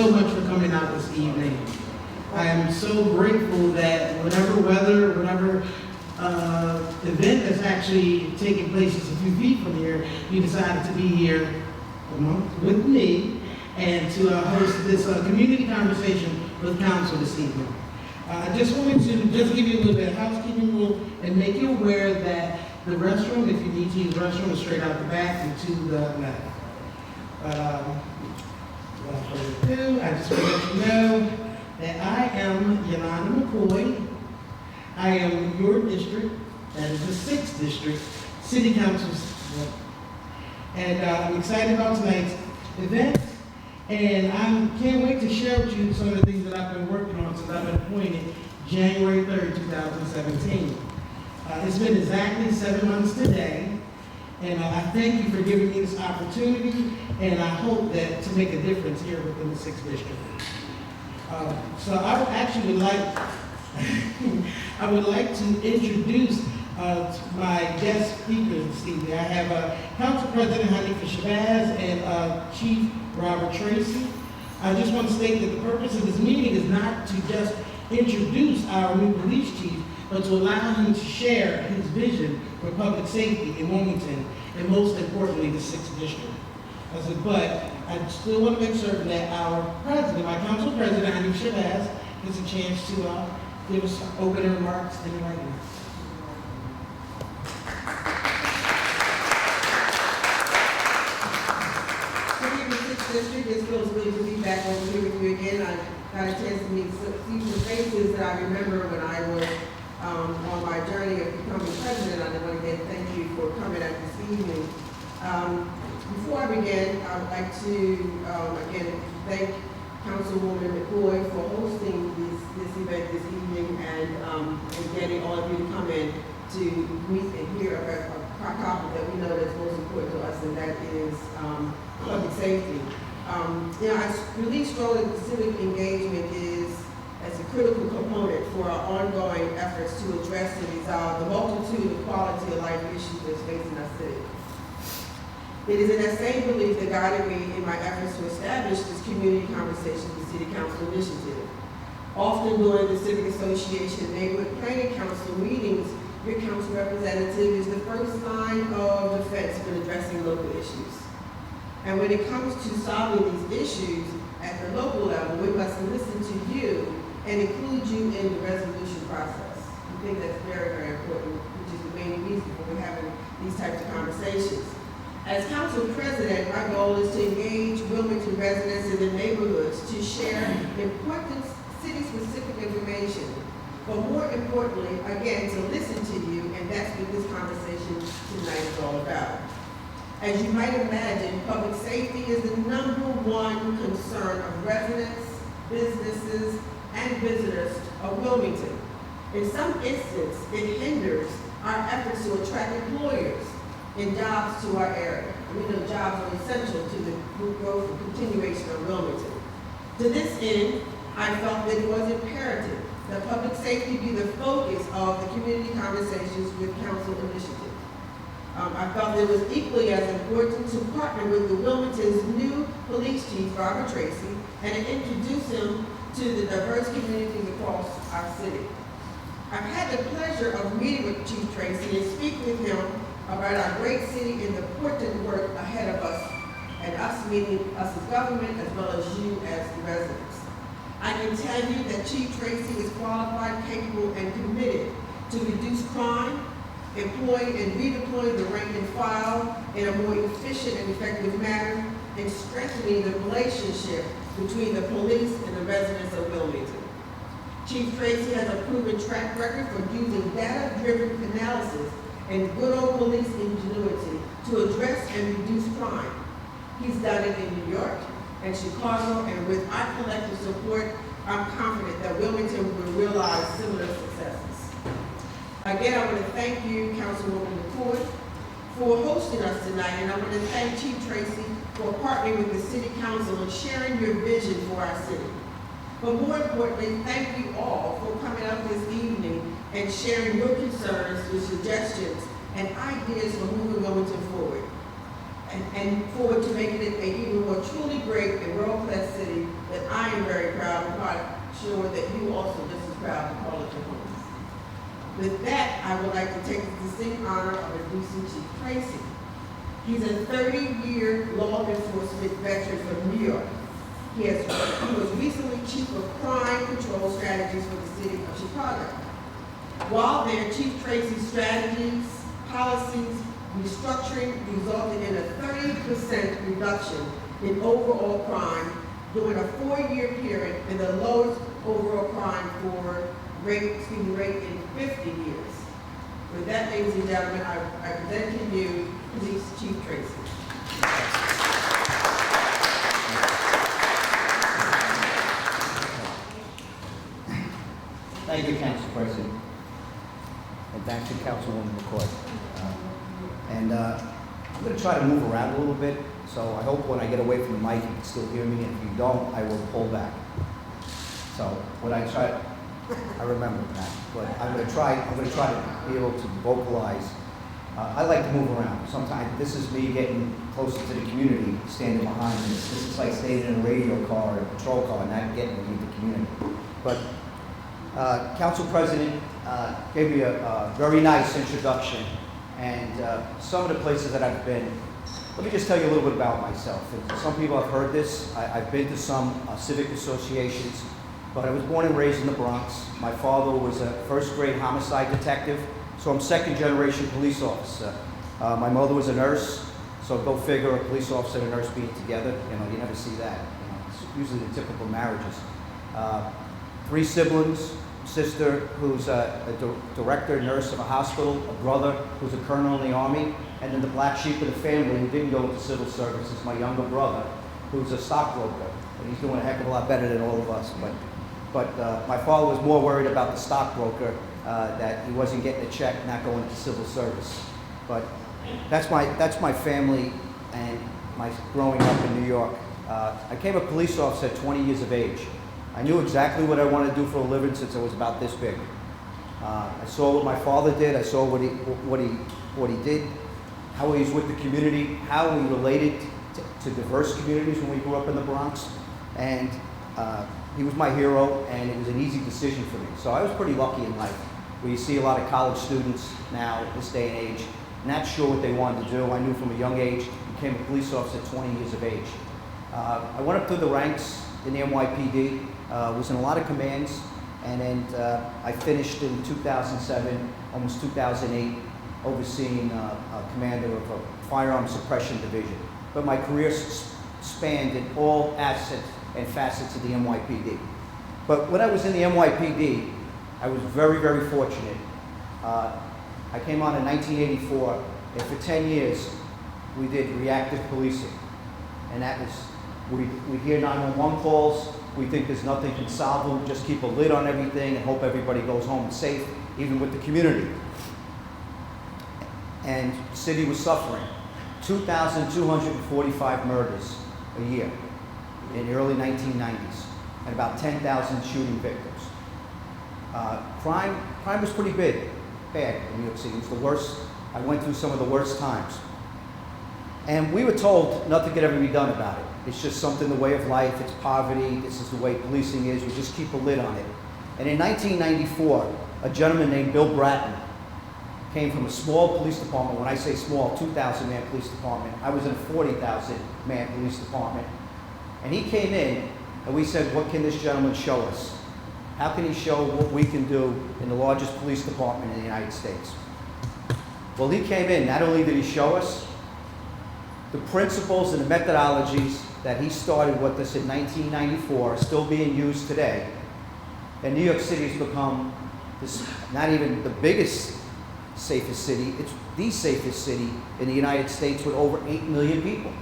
so much for coming out this evening. I am so grateful that whatever weather, whatever event that's actually taking place just a few feet from here, you decided to be here with me and to host this community conversation with council this evening. I just wanted to just give you a little bit of housekeeping rule and make you aware that the restroom, if you need to use the restroom, is straight out the back and to the left. Without further ado, I just want to let you know that I am Yolanda McCoy. I am your district, that is the 6th district, city council. And I'm excited about tonight's event. And I can't wait to share with you some of the things that I've been working on since I've been appointed January 3rd, 2017. It's been exactly 7 months today, and I thank you for giving me this opportunity, and I hope that to make a difference here within the 6th district. So I actually would like, I would like to introduce my guest speakers this evening. I have Council President Hanifa Shabazz and Chief Robert Tracy. I just want to state that the purpose of this meeting is not to just introduce our new police chief, but to allow him to share his vision for public safety in Wilmington, and most importantly, the 6th district. But I still want to make certain that our president, my council president, Hanifa Shabazz, gets a chance to give us opening remarks and enlightenment. District, it feels good to be back over here with you again. I got a chance to see some faces that I remember when I was on my journey of becoming president. I want to again thank you for coming out this evening. Before I begin, I would like to again thank Councilwoman McCoy for hosting this event this evening and getting all of you to come in to meet and hear about a topic that we know that's most important to us, and that is public safety. I really strongly that civic engagement is as a critical component for our ongoing efforts to address and resolve the multitude of quality of life issues that's facing our city. It is in that same belief that guided me in my efforts to establish this community conversation with City Council initiative. Often during the Civic Association and Neighborhood Planning Council meetings, your council representative is the first line of defense when addressing local issues. And when it comes to solving these issues at the local level, we must listen to you and include you in the resolution process. I think that's very, very important, which is the main reason for we're having these types of conversations. As council president, my goal is to engage Wilmington residents in the neighborhoods to share important city-specific information, but more importantly, again, to listen to you, and that's what this conversation tonight is all about. As you might imagine, public safety is the #1 concern of residents, businesses, and visitors of Wilmington. In some instances, it hinders our efforts to attract employers and jobs to our area. We know jobs are essential to the growth and continuation of Wilmington. To this end, I felt that it was imperative that public safety be the focus of the community conversations with council initiative. I felt it was equally as important to partner with the Wilmington's new police chief, Robert Tracy, and to introduce him to the diverse communities across our city. I've had the pleasure of meeting with Chief Tracy and speak with him about our great city and the important work ahead of us, and us meeting us as government as well as you as the residents. I can tell you that Chief Tracy is qualified, capable, and committed to reduce crime, employing and redeploying the rank and file in a more efficient and effective manner, and strengthening the relationship between the police and the residents of Wilmington. Chief Tracy has a proven track record for using data-driven analysis and good old police ingenuity to address and reduce crime. He's done it in New York and Chicago, and with our collective support, I'm confident that Wilmington will realize similar successes. Again, I want to thank you, Councilwoman McCoy, for hosting us tonight, and I want to thank Chief Tracy for partnering with the City Council and sharing your vision for our city. But more importantly, thank you all for coming out this evening and sharing your concerns, your suggestions, and ideas for moving Wilmington forward. and forward to making it an even more truly great and world-class city that I am very proud and quite sure that you also just as proud to call it your home. With that, I would like to take the distinct honor of introducing Chief Tracy. He's a 30-year law enforcement veteran from New York. He was recently Chief of Crime Control Strategies for the City of Chicago. While there, Chief Tracy's strategies, policies, restructuring resulted in a 30% reduction in overall crime during a 4-year period and the lowest overall crime rate in 50 years. With that, ladies and gentlemen, I present to you Police Chief Tracy. Thank you, Council President. And thank you, Councilwoman McCoy. I'm going to try to move around a little bit, so I hope when I get away from the mic you can still hear me, and if you don't, I will pull back. So when I try, I remember that, but I'm going to try to be able to vocalize. I like to move around. Sometimes this is me getting closer to the community, standing behind this. This is like staying in a radio car or a patrol car and not getting into the community. But Council President gave me a very nice introduction, and some of the places that I've been. Let me just tell you a little bit about myself. And some people have heard this. I've been to some civic associations, but I was born and raised in the Bronx. My father was a first-grade homicide detective, so I'm second-generation police officer. My mother was a nurse, so go figure, a police officer and a nurse being together. You never see that. It's usually the typical marriages. 3 siblings, sister who's a director, nurse of a hospital, a brother who's a colonel in the Army, and then the black sheep of the family who didn't go into civil service is my younger brother, who's a stockbroker. And he's doing a heck of a lot better than all of us. But my father was more worried about the stockbroker, that he wasn't getting a check, not going into civil service. But that's my family and my growing up in New York. I became a police officer at 20 years of age. I knew exactly what I wanted to do for a living since I was about this big. I saw what my father did. I saw what he did, how he was with the community, how he related to diverse communities when we grew up in the Bronx. And he was my hero, and it was an easy decision for me. So I was pretty lucky in life, where you see a lot of college students now, this day and age, not sure what they wanted to do. I knew from a young age, became a police officer at 20 years of age. I went up through the ranks in the NYPD, was in a lot of commands, and then I finished in 2007, almost 2008, overseeing commander of a firearms suppression division. But my career spanned in all assets and facets of the NYPD. But when I was in the NYPD, I was very, very fortunate. I came on in 1984, and for 10 years, we did reactive policing. And that was, we hear 911 calls, we think there's nothing can solve them, just keep a lid on everything and hope everybody goes home safe, even with the community. And the city was suffering. 2,245 murders a year in the early 1990s, and about 10,000 shooting victims. Crime was pretty bad in New York City. It was the worst. I went through some of the worst times. And we were told nothing could ever be done about it. It's just something, the way of life, it's poverty, this is the way policing is, we just keep a lid on it. And in 1994, a gentleman named Bill Bratton came from a small police department. When I say small, 2,000-man police department. I was in a 40,000-man police department. And he came in, and we said, what can this gentleman show us? How can he show what we can do in the largest police department in the United States? Well, he came in, not only did he show us the principles and the methodologies that he started with us in 1994 are still being used today. And New York City has become this, not even the biggest, safest city, it's the safest city in the United States with over 8 million people.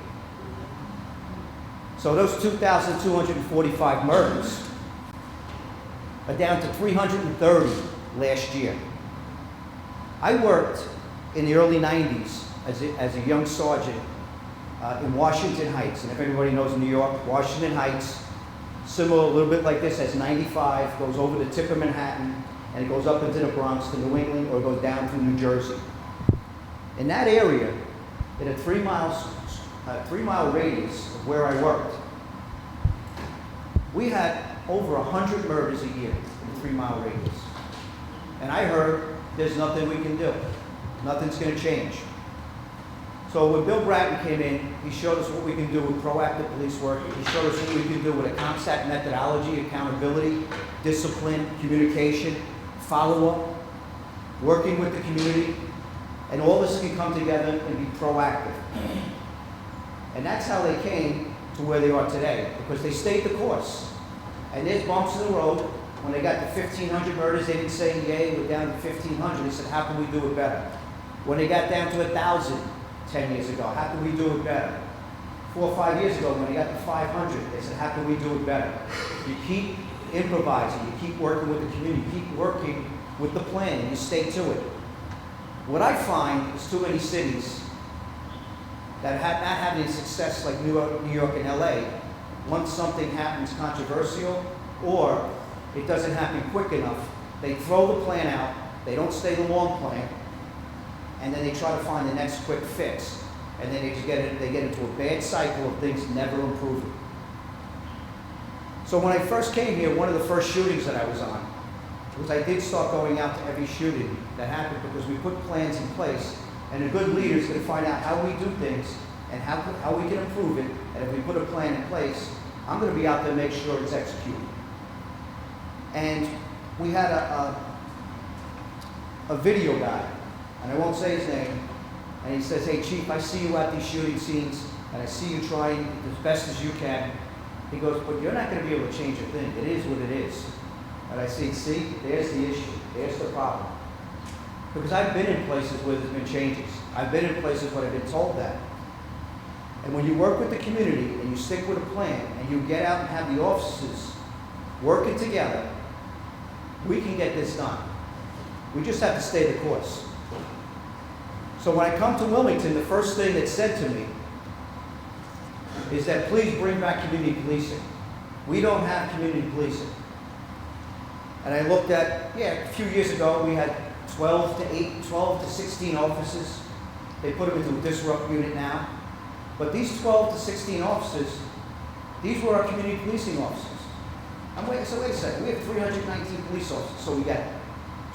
So those 2,245 murders are down to 330 last year. I worked in the early 90s as a young sergeant in Washington Heights. And if everybody knows New York, Washington Heights, similar, a little bit like this, as 95, goes over the tip of Manhattan, and it goes up into the Bronx to New England, or it goes down through New Jersey. In that area, in a 3-mile a 3-mile radius of where I worked, we had over 100 murders a year in a 3-mile radius. And I heard there's nothing we can do. Nothing's going to change. So when Bill Bratton came in, he showed us what we can do with proactive police work. He showed us what we can do with a CompStat methodology, accountability, discipline, communication, follow-up, working with the community. And all this can come together and be proactive. And that's how they came to where they are today, because they stayed the course. And there's bumps in the road. When they got to 1,500 murders, they didn't say, yay, we're down to 1,500. They said, how can we do it better? When they got down to 1,000 10 years ago, how can we do it better? 4 or 5 years ago, when they got to 500, they said, how can we do it better? You keep improvising, you keep working with the community, you keep working with the plan, and you stay to it. What I find is too many cities that have not having success like New York and LA, once something happens controversial or it doesn't happen quick enough, they throw the plan out, they don't stay the long plan, and then they try to find the next quick fix. And then they get into a bad cycle of things never improving. So when I first came here, one of the first shootings that I was on was I did start going out to every shooting that happened, because we put plans in place, and a good leader is going to find out how we do things and how we can improve it. And if we put a plan in place, I'm going to be out there to make sure it's executed. And we had a video guy, and I won't say his name, and he says, hey Chief, I see you at these shooting scenes, and I see you trying as best as you can. He goes, but you're not going to be able to change a thing. It is what it is. And I say, see, there's the issue. There's the problem. Because I've been in places where there's been changes. I've been in places where I've been told that. And when you work with the community and you stick with a plan and you get out and have the officers working together, we can get this done. We just have to stay the course. So when I come to Wilmington, the first thing that's said to me is that please bring back community policing. We don't have community policing. And I looked at, a few years ago we had 12 to 16 officers. They put them into a disrupt unit now. But these 12 to 16 officers, these were our community policing officers. Wait a second, we have 319 police officers, so we got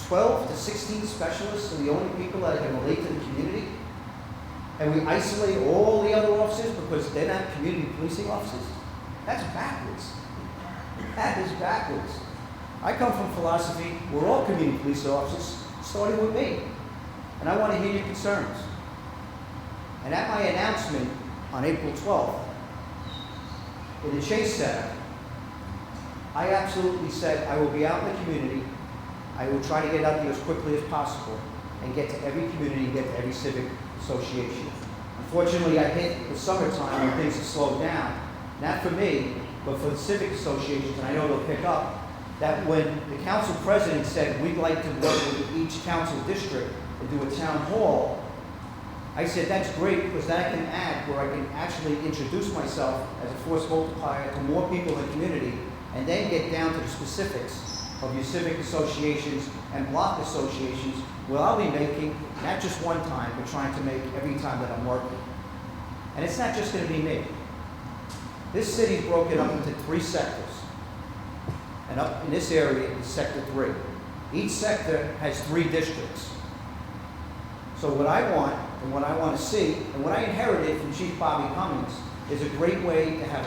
12 to 16 specialists are the only people that can relate to the community? And we isolate all the other officers because they're not community policing officers? That's backwards. That is backwards. I come from philosophy, we're all community police officers, starting with me. And I want to hear your concerns. And at my announcement on April 12th, in the Chase Center, I absolutely said I will be out in the community. I will try to get out there as quickly as possible and get to every community, get to every civic association. Unfortunately, I hit the summertime when things have slowed down. Not for me, but for the civic associations, and I know they'll pick up, that when the council president said we'd like to work with each council district and do a town hall, I said that's great, because then I can add where I can actually introduce myself as a force multiplier to more people in the community, and then get down to the specifics of your civic associations and block associations, where I'll be making, not just one time, but trying to make every time that I'm working. And it's not just going to be me. This city's broken up into 3 sectors. And up in this area is Sector 3. Each sector has 3 districts. So what I want, and what I want to see, and what I inherited from Chief Bobby Cummings, is a great way to have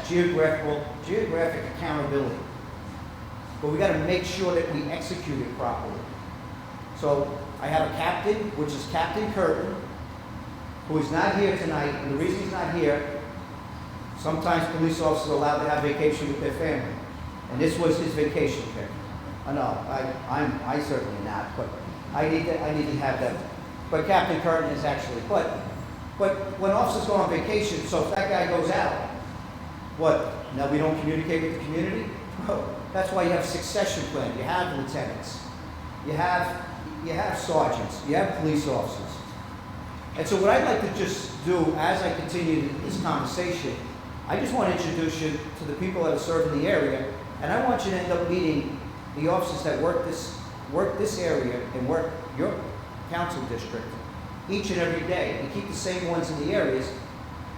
geographic accountability. But we got to make sure that we execute it properly. So I have a captain, which is Captain Curtin, who is not here tonight. And the reason he's not here, sometimes police officers are allowed to have vacation with their family. And this was his vacation pick. No, I certainly not, but I need to have that. But Captain Curtin is actually, but when officers go on vacation, so if that guy goes out, what? Now we don't communicate with the community? No. That's why you have a succession plan. You have lieutenants. You have sergeants. You have police officers. And so what I'd like to just do as I continue this conversation, I just want to introduce you to the people that are serving the area, and I want you to end up meeting the officers that work this area and work your council district each and every day, and keep the same ones in the areas,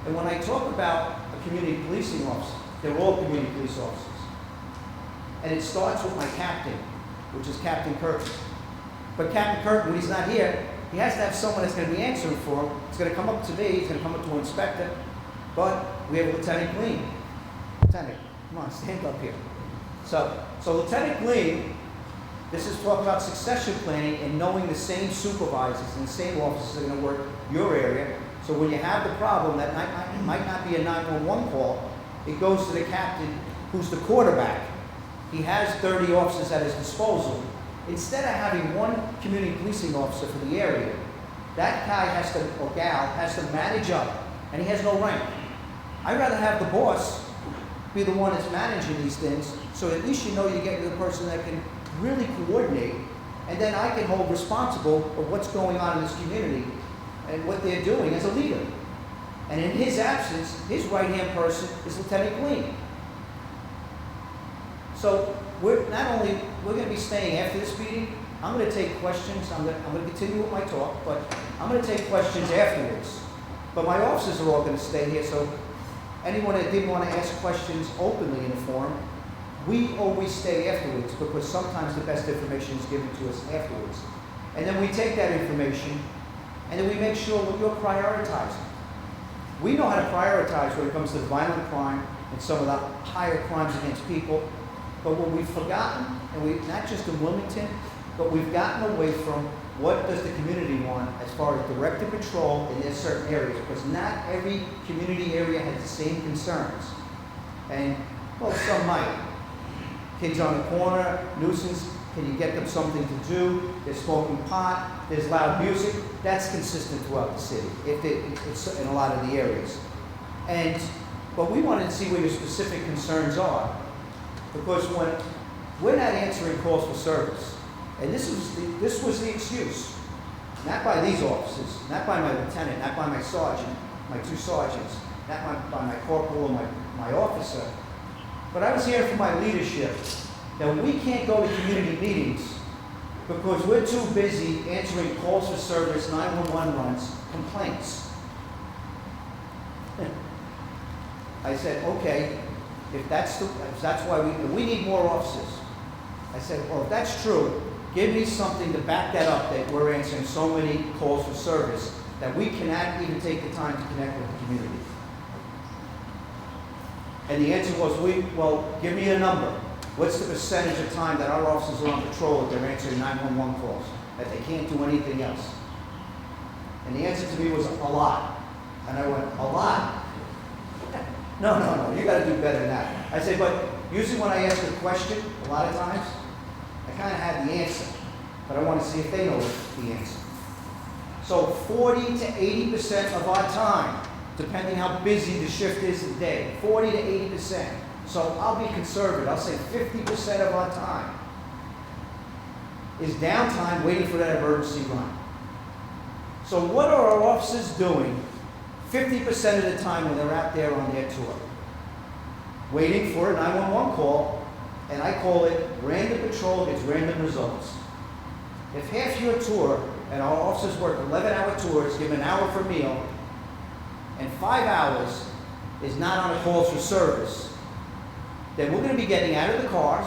And when I talk about a community policing officer, they're all community police officers. And it starts with my captain, which is Captain Curtin. But Captain Curtin, when he's not here, he has to have someone that's going to be answering for him. He's going to come up to me, he's going to come up to an inspector. But we have Lieutenant Glean. Lieutenant, come on, stand up here. So Lieutenant Glean, this is talking about succession planning and knowing the same supervisors and the same officers that are going to work your area. So when you have the problem that might not be a 911 call, it goes to the captain who's the quarterback. He has 30 officers at his disposal. Instead of having one community policing officer for the area, that guy has to, or gal, has to manage up, and he has no rank. I'd rather have the boss be the one that's managing these things, so at least you know you get the person that can really coordinate, and then I can hold responsible of what's going on in this community and what they're doing as a leader. And in his absence, his right-hand person is Lieutenant Glean. So we're going to be staying after this meeting. I'm going to take questions. I'm going to continue with my talk, but I'm going to take questions afterwards. But my officers are all going to stay here, so anyone that didn't want to ask questions openly in the forum, we always stay afterwards because sometimes the best information is given to us afterwards. And then we take that information and then we make sure what you're prioritizing. We know how to prioritize when it comes to violent crime and some of the higher crimes against people. But what we've forgotten, and not just in Wilmington, but we've gotten away from what does the community want as far as directed patrol in their certain areas, because not every community area has the same concerns. And, well, some might. Kids on the corner, nuisance, can you get them something to do? They're smoking pot, there's loud music. That's consistent throughout the city, it's in a lot of the areas. But we wanted to see where your specific concerns are, because when we're not answering calls for service, and this was the excuse, not by these officers, not by my lieutenant, not by my sergeant, my two sergeants, not by my corporal or my officer, but I was hearing from my leadership that we can't go to community meetings because we're too busy answering calls for service, 911 runs, complaints. I said, okay, if that's why we need more officers. I said, well, if that's true, give me something to back that up, that we're answering so many calls for service that we cannot even take the time to connect with the community. And the answer was, well, give me a number. What's the percentage of time that our officers are on patrol if they're answering 911 calls, that they can't do anything else? And the answer to me was a lot. And I went, a lot? No, you got to do better than that. I said, but usually when I ask a question, a lot of times, I kind of had the answer, but I want to see if they know the answer. So 40 to 80% of our time, depending how busy the shift is a day, 40 to 80%. So I'll be conservative. I'll say 50% of our time is downtime waiting for that emergency run. So what are our officers doing 50% of the time when they're out there on their tour? Waiting for a 911 call, and I call it random patrol gets random results. If half your tour, and our officers work 11-hour tours, give an hour for meal, and 5 hours is not on a calls for service, then we're going to be getting out of the cars,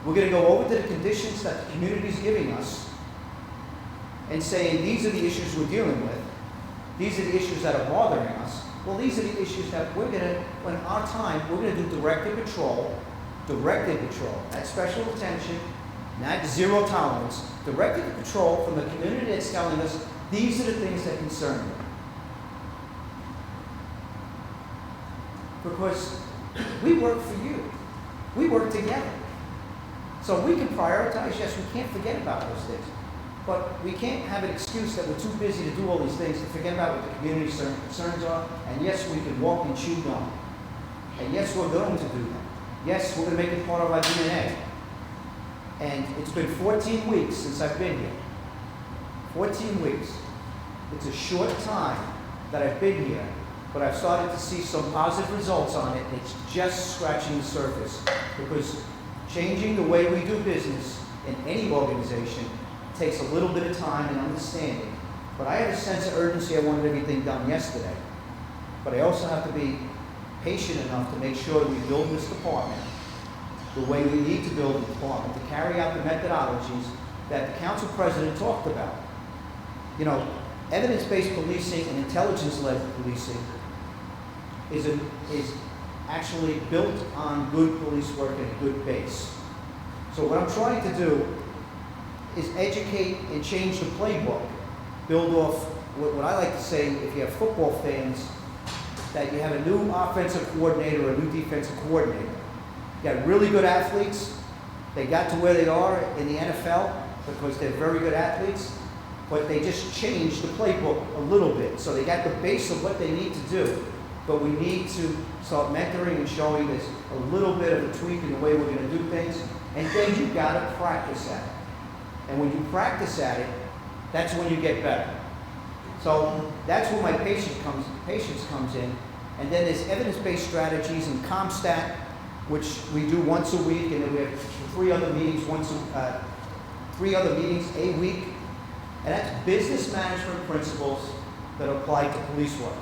we're going to go over to the conditions that the community is giving us, and saying these are the issues we're dealing with, these are the issues that are bothering us. Well, these are the issues that we're going to, when our time, we're going to do directed patrol, not special attention, not zero tolerance, directed patrol from the community that's telling us these are the things that concern me. Because we work for you. We work together. So we can prioritize, yes, we can't forget about those things. But we can't have an excuse that we're too busy to do all these things to forget about what the community's concerns are. And yes, we can walk and chew gum. And yes, we're going to do that. Yes, we're going to make it part of our DNA. And it's been 14 weeks since I've been here. 14 weeks. It's a short time that I've been here, but I've started to see some positive results on it. It's just scratching the surface, because changing the way we do business in any organization takes a little bit of time and understanding. But I had a sense of urgency. I wanted everything done yesterday. but I also have to be patient enough to make sure that we build this department the way we need to build the department, to carry out the methodologies that the council president talked about. You know, evidence-based policing and intelligence-led policing is actually built on good police work and a good base. So what I'm trying to do is educate and change the playbook, build off what I like to say, if you have football fans, that you have a new offensive coordinator or a new defensive coordinator. You got really good athletes. They got to where they are in the NFL because they're very good athletes, but they just changed the playbook a little bit. So they got the base of what they need to do, but we need to start mentoring and showing this a little bit of a tweak in the way we're going to do things, and then you got to practice at it. And when you practice at it, that's when you get better. So that's where my patience comes in. And then there's evidence-based strategies and CompStat, which we do once a week, and then we have three other meetings a week. And that's business management principles that apply to police work.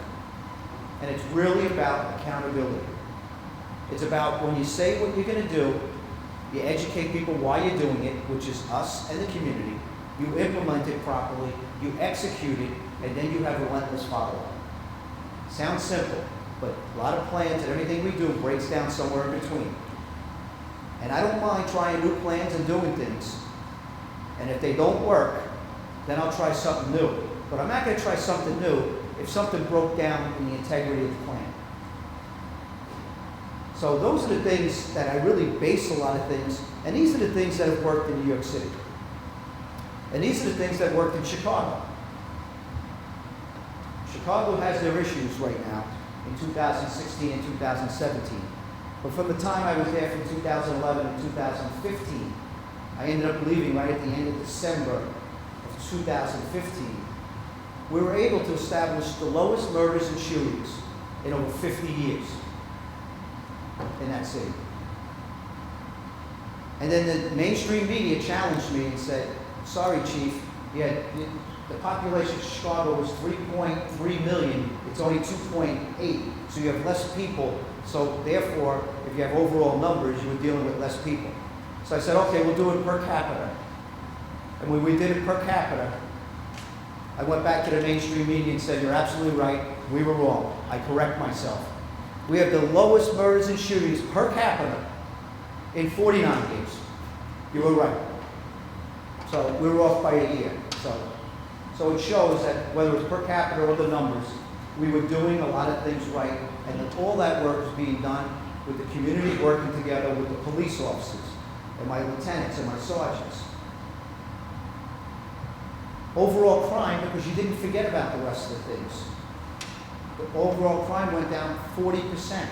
And it's really about accountability. It's about when you say what you're going to do, you educate people why you're doing it, which is us and the community. You implement it properly, you execute it, and then you have relentless follow-up. Sounds simple, but a lot of plans and everything we do breaks down somewhere in between. And I don't mind trying new plans and doing things. And if they don't work, then I'll try something new. But I'm not going to try something new if something broke down in the integrity of the plan. So those are the things that I really base a lot of things, and these are the things that have worked in New York City. And these are the things that worked in Chicago. Chicago has their issues right now in 2016 and 2017. But from the time I was there from 2011 and 2015, I ended up leaving right at the end of December of 2015. We were able to establish the lowest murders and shootings in over 50 years in that city. And then the mainstream media challenged me and said, sorry, Chief, the population of Chicago was 3.3 million. It's only 2.8, so you have less people. So therefore, if you have overall numbers, you were dealing with less people. So I said, okay, we'll do it per capita. And when we did it per capita, I went back to the mainstream media and said, you're absolutely right, we were wrong. I correct myself. We have the lowest murders and shootings per capita in 49 years. You were right. So we were off by a year. So it shows that whether it's per capita or the numbers, we were doing a lot of things right, and that all that work was being done with the community working together with the police officers and my lieutenants and my sergeants. Overall crime, because you didn't forget about the rest of the things. The overall crime went down 40%.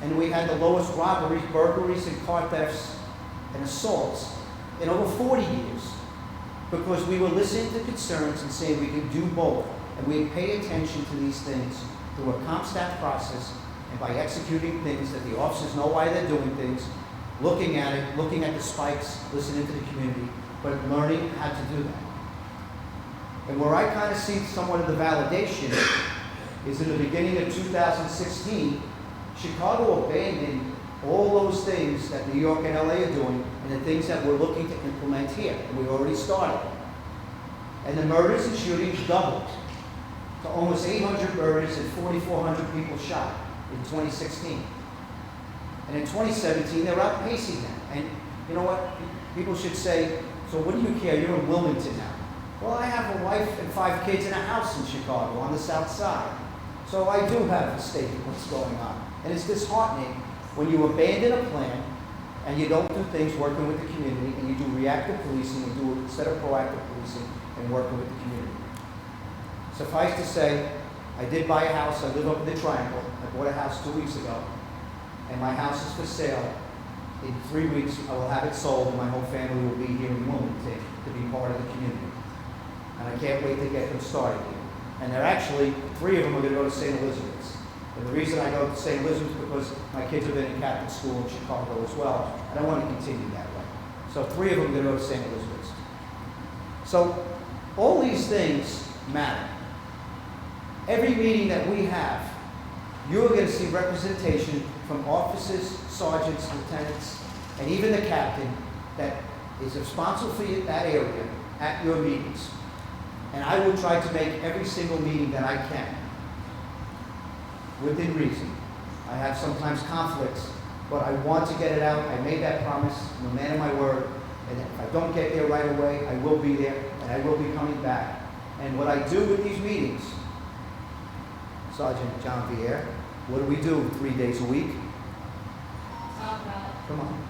And we had the lowest robberies, burglaries, and car thefts and assaults in over 40 years. Because we were listening to concerns and saying we could do both. And we pay attention to these things through a CompStat process and by executing things that the officers know why they're doing things, looking at it, looking at the spikes, listening to the community, but learning how to do that. And where I kind of see somewhat of the validation is in the beginning of 2016, Chicago abandoned all those things that New York and LA are doing and the things that we're looking to implement here. And we've already started. And the murders and shootings doubled to almost 800 murders and 4,400 people shot in 2016. And in 2017, they're outpacing that. And you know what? People should say, so what do you care? You're in Wilmington now. Well, I have a wife and 5 kids in a house in Chicago on the south side. So I do have a stake in what's going on. And it's disheartening when you abandon a plan and you don't do things working with the community and you do reactive policing and do it instead of proactive policing and working with the community. Suffice to say, I did buy a house. I live up in the Triangle. I bought a house 2 weeks ago. And my house is for sale. In 3 weeks, I will have it sold and my whole family will be here in Wilmington to be part of the community. And I can't wait to get them started here. And they're actually, 3 of them are going to go to St. Elizabeth's. And the reason I go to St. Elizabeth's is because my kids have been in Catholic school in Chicago as well, and I want to continue that way. So 3 of them are going to go to St. Elizabeth's. So all these things matter. every meeting that we have, you're gonna see representation from officers, sergeants, lieutenants, and even the captain that is responsible for that area at your meetings. And I will try to make every single meeting that I can, within reason. I have sometimes conflicts, but I want to get it out. I made that promise, I'm a man of my word, and if I don't get there right away, I will be there, and I will be coming back. And what I do with these meetings, Sergeant John Vier, what do we do 3 days a week? Come on.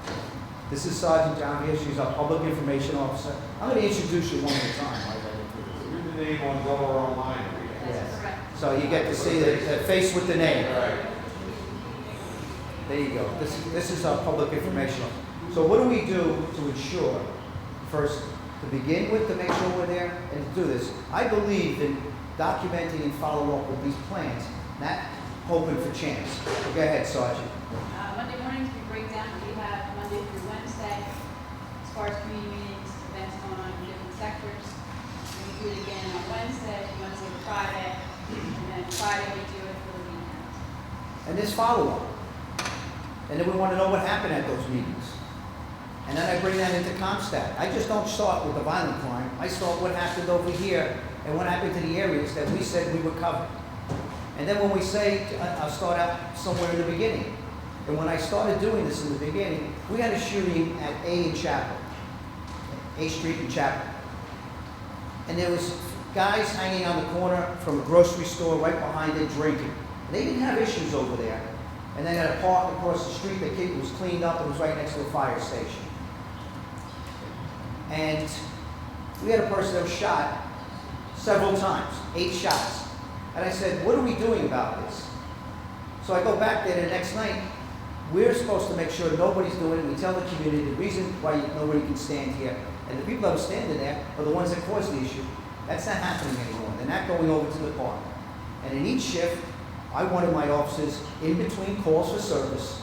This is Sergeant John Vier, she's our public information officer. I'm going to introduce you one at a time. Like I go through this. You're the name on Delaware Online. Yes. So you get to see the face with the name. Right. There you go. This is our public information. So what do we do to ensure, first, to begin with, to make sure we're there, and to do this? I believe in documenting and follow up with these plans, not hoping for chance. So go ahead, Sergeant. Monday mornings, we break down what we have Monday through Wednesday, as far as community meetings, events going on in different sectors. We do it again on Wednesday to Friday, and then Friday we do it for the weekend. And there's follow-up. And then we want to know what happened at those meetings. And then I bring that into CompStat. I just don't start with the violent crime. I start what happened over here and what happened to the areas that we said we would cover. And then when we say, I'll start out somewhere in the beginning. And when I started doing this in the beginning, we had a shooting at A in Chapel, A Street in Chapel. And there was guys hanging on the corner from a grocery store right behind it drinking. They didn't have issues over there. And they had a park across the street that was cleaned up and was right next to the fire station. And we had a person that was shot several times, 8 shots. And I said, what are we doing about this? So I go back there the next night. We're supposed to make sure nobody's doing it. We tell the community the reason why nobody can stand here. And the people that are standing there are the ones that caused the issue. That's not happening anymore. They're not going over to the park. And in each shift, I wanted my officers in between calls for service,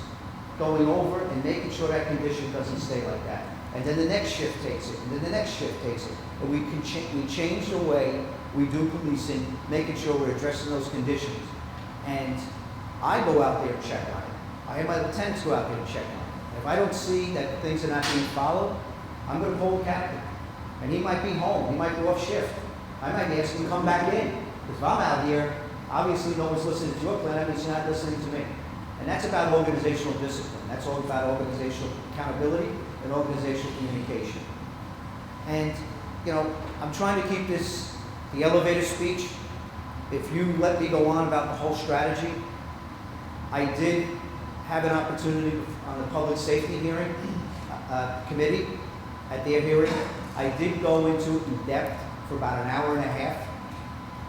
going over and making sure that condition doesn't stay like that. And then the next shift takes it, and then the next shift takes it. And we change the way we do policing, making sure we're addressing those conditions. And I go out there and check on it. I have my lieutenants go out there and check on it. If I don't see that things are not being followed, I'm going to call the captain. And he might be home, he might be off shift. I might ask him to come back in. Because if I'm out here, obviously no one's listening to your plan, that means you're not listening to me. And that's about organizational discipline. That's all about organizational accountability and organizational communication. And, you know, I'm trying to keep this the elevator speech. If you let me go on about the whole strategy, I did have an opportunity on the public safety hearing committee, at their hearing. I did go into it in depth for about an hour and a half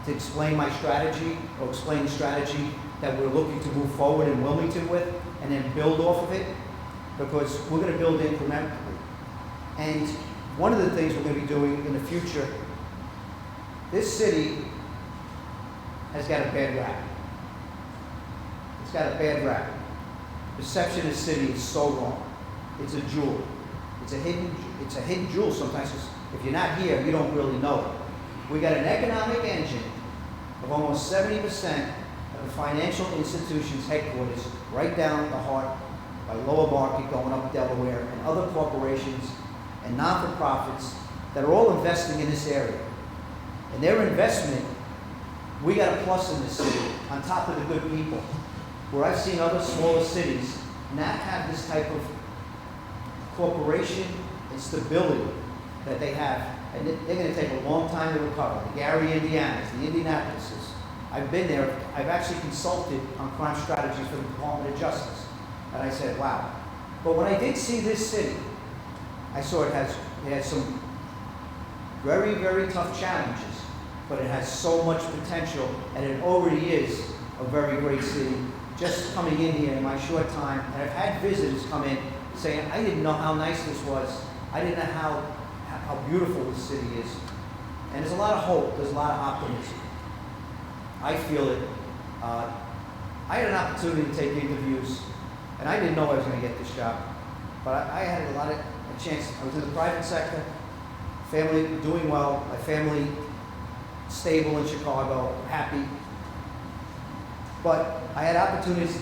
to explain my strategy, or explain the strategy that we're looking to move forward in Wilmington with, and then build off of it, because we're going to build incrementally. And one of the things we're going to be doing in the future, this city has got a bad rap. It's got a bad rap. Perception of the city is so wrong. It's a jewel. It's a hidden jewel sometimes. If you're not here, you don't really know it. We got an economic engine of almost 70% of the financial institutions' headquarters right down the heart by Lower Market, going up Delaware, and other corporations and non-for-profits that are all investing in this area. And their investment, we got a plus in this city, on top of the good people. Where I've seen other smaller cities not have this type of corporation and stability that they have. And they're going to take a long time to recover. The Gary, Indianas, the Indianapolises. I've been there. I've actually consulted on crime strategies for the Department of Justice. And I said, wow. But when I did see this city, I saw it has some very, very tough challenges, but it has so much potential, and it already is a very great city. Just coming in here in my short time, and I've had visitors come in saying, I didn't know how nice this was. I didn't know how beautiful this city is. And there's a lot of hope, there's a lot of optimism. I feel it. I had an opportunity to take interviews, and I didn't know I was going to get this job. But I had a chance. I was in the private sector, family doing well, my family stable in Chicago, happy. But I had opportunities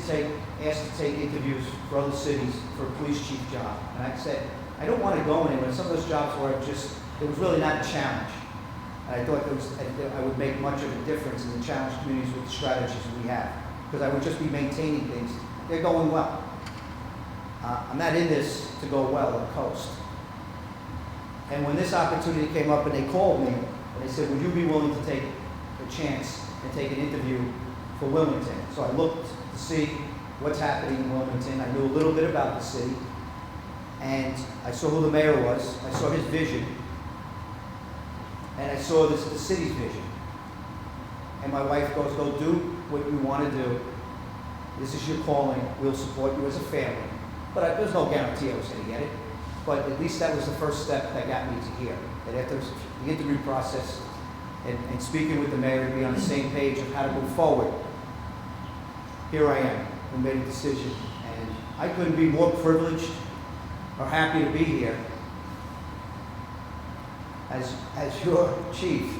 asked to take interviews for other cities for a police chief job. And I said, I don't want to go anywhere. Some of those jobs were it was really not a challenge. And I thought I would make much of a difference in the challenge communities with the strategies we have. Because I would just be maintaining things. They're going well. I'm not in this to go well and coast. And when this opportunity came up and they called me, and they said, would you be willing to take a chance and take an interview for Wilmington? So I looked to see what's happening in Wilmington. I knew a little bit about the city. And I saw who the mayor was. I saw his vision. And I saw the city's vision. And my wife goes, go do what you want to do. This is your calling. We'll support you as a family. But there's no guarantee I was going to get it. But at least that was the first step that got me to here. That after the interview process and speaking with the mayor to be on the same page of how to move forward, here I am. We made a decision. And I couldn't be more privileged or happy to be here as your chief.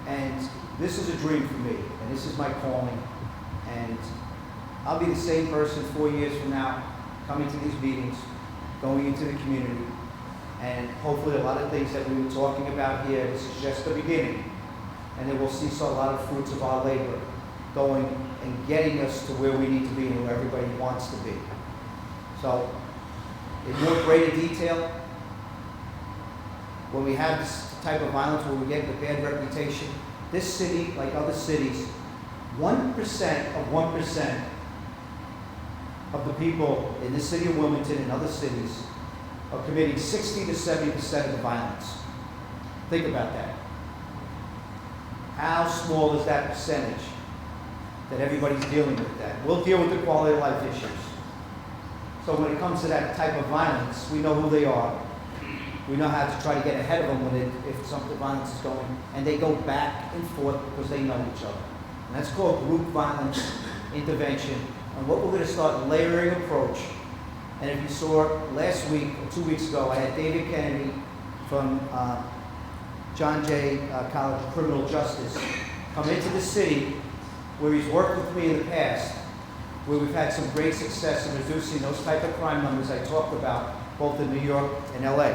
And this is a dream for me, and this is my calling. And I'll be the same person 4 years from now, coming to these meetings, going into the community, and hopefully a lot of things that we were talking about here, this is just the beginning. And then we'll see a lot of fruits of our labor going and getting us to where we need to be and where everybody wants to be. So, in more greater detail, when we have this type of violence where we get the bad reputation, this city, like other cities, 1% of 1% of the people in the city of Wilmington and other cities are committing 60 to 70% of the violence. Think about that. How small is that percentage that everybody's dealing with that? We'll deal with the quality of life issues. So when it comes to that type of violence, we know who they are. We know how to try to get ahead of them if some of the violence is going, and they go back and forth because they know each other. And that's called group violence intervention. And what we're going to start layering approach. And if you saw last week or 2 weeks ago, I had David Kennedy from John Jay College of Criminal Justice come into the city where he's worked with me in the past, where we've had some great success in reducing those type of crime numbers I talked about, both in New York and LA.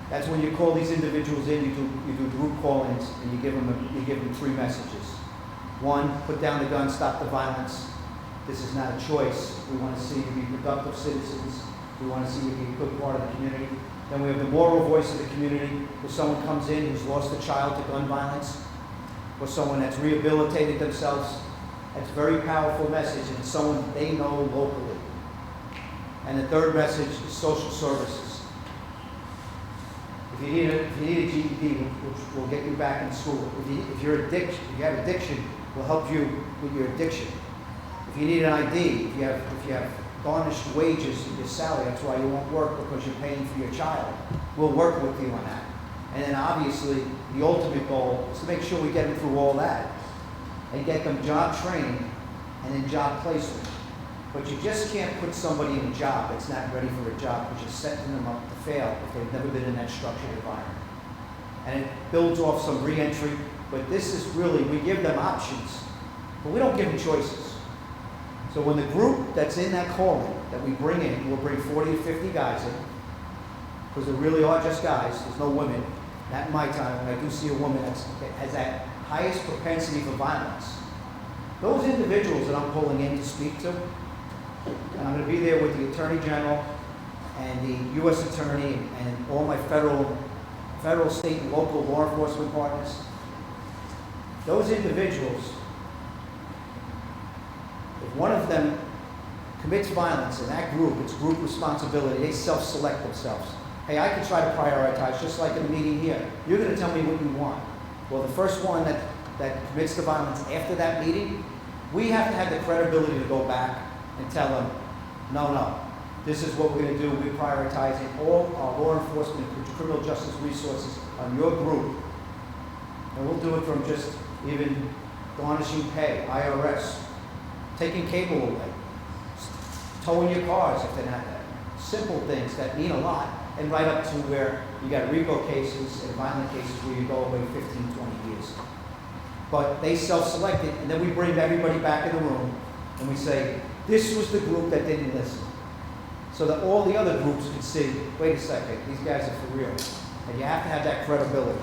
That's when you call these individuals in, you do group call-ins, and you give them 3 messages. 1, put down the gun, stop the violence. This is not a choice. We want to see you be productive citizens. We want to see you be a good part of the community. Then we have the moral voice of the community, where someone comes in who's lost a child to gun violence, or someone that's rehabilitated themselves. That's a very powerful message, and it's someone they know locally. And the 3rd message is social services. If you need a GED, which will get you back in school. If you have addiction, we'll help you with your addiction. If you need an ID, if you have garnished wages in your salary, that's why you won't work, because you're paying for your child. We'll work with you on that. And then obviously, the ultimate goal is to make sure we get them through all that and get them job training and then job placement. But you just can't put somebody in a job that's not ready for a job, because you're setting them up to fail if they've never been in that structured environment. And it builds off some re-entry, but this is really, we give them options, but we don't give them choices. So when the group that's in that calling that we bring in, we'll bring 40 to 50 guys in, because there really are just guys, there's no women. Not in my time, when I do see a woman that has that highest propensity for violence. Those individuals that I'm pulling in to speak to, and I'm going to be there with the Attorney General and the U.S. Attorney and all my federal, state, and local law enforcement partners. Those individuals, if one of them commits violence in that group, it's group responsibility. They self-select themselves. Hey, I can try to prioritize, just like in a meeting here. You're going to tell me what you want. Well, the first one that commits the violence after that meeting, we have to have the credibility to go back and tell them, no, this is what we're going to do. We're prioritizing all our law enforcement and criminal justice resources on your group. And we'll do it from just even garnishing pay, IRS, taking cable away, towing your cars if they're not there. Simple things that mean a lot, and right up to where you got RICO cases and violent cases where you go away 15, 20 years. But they self-selected, and then we bring everybody back in the room, and we say, this was the group that didn't listen. So that all the other groups could see, wait a second, these guys are for real. And you have to have that credibility.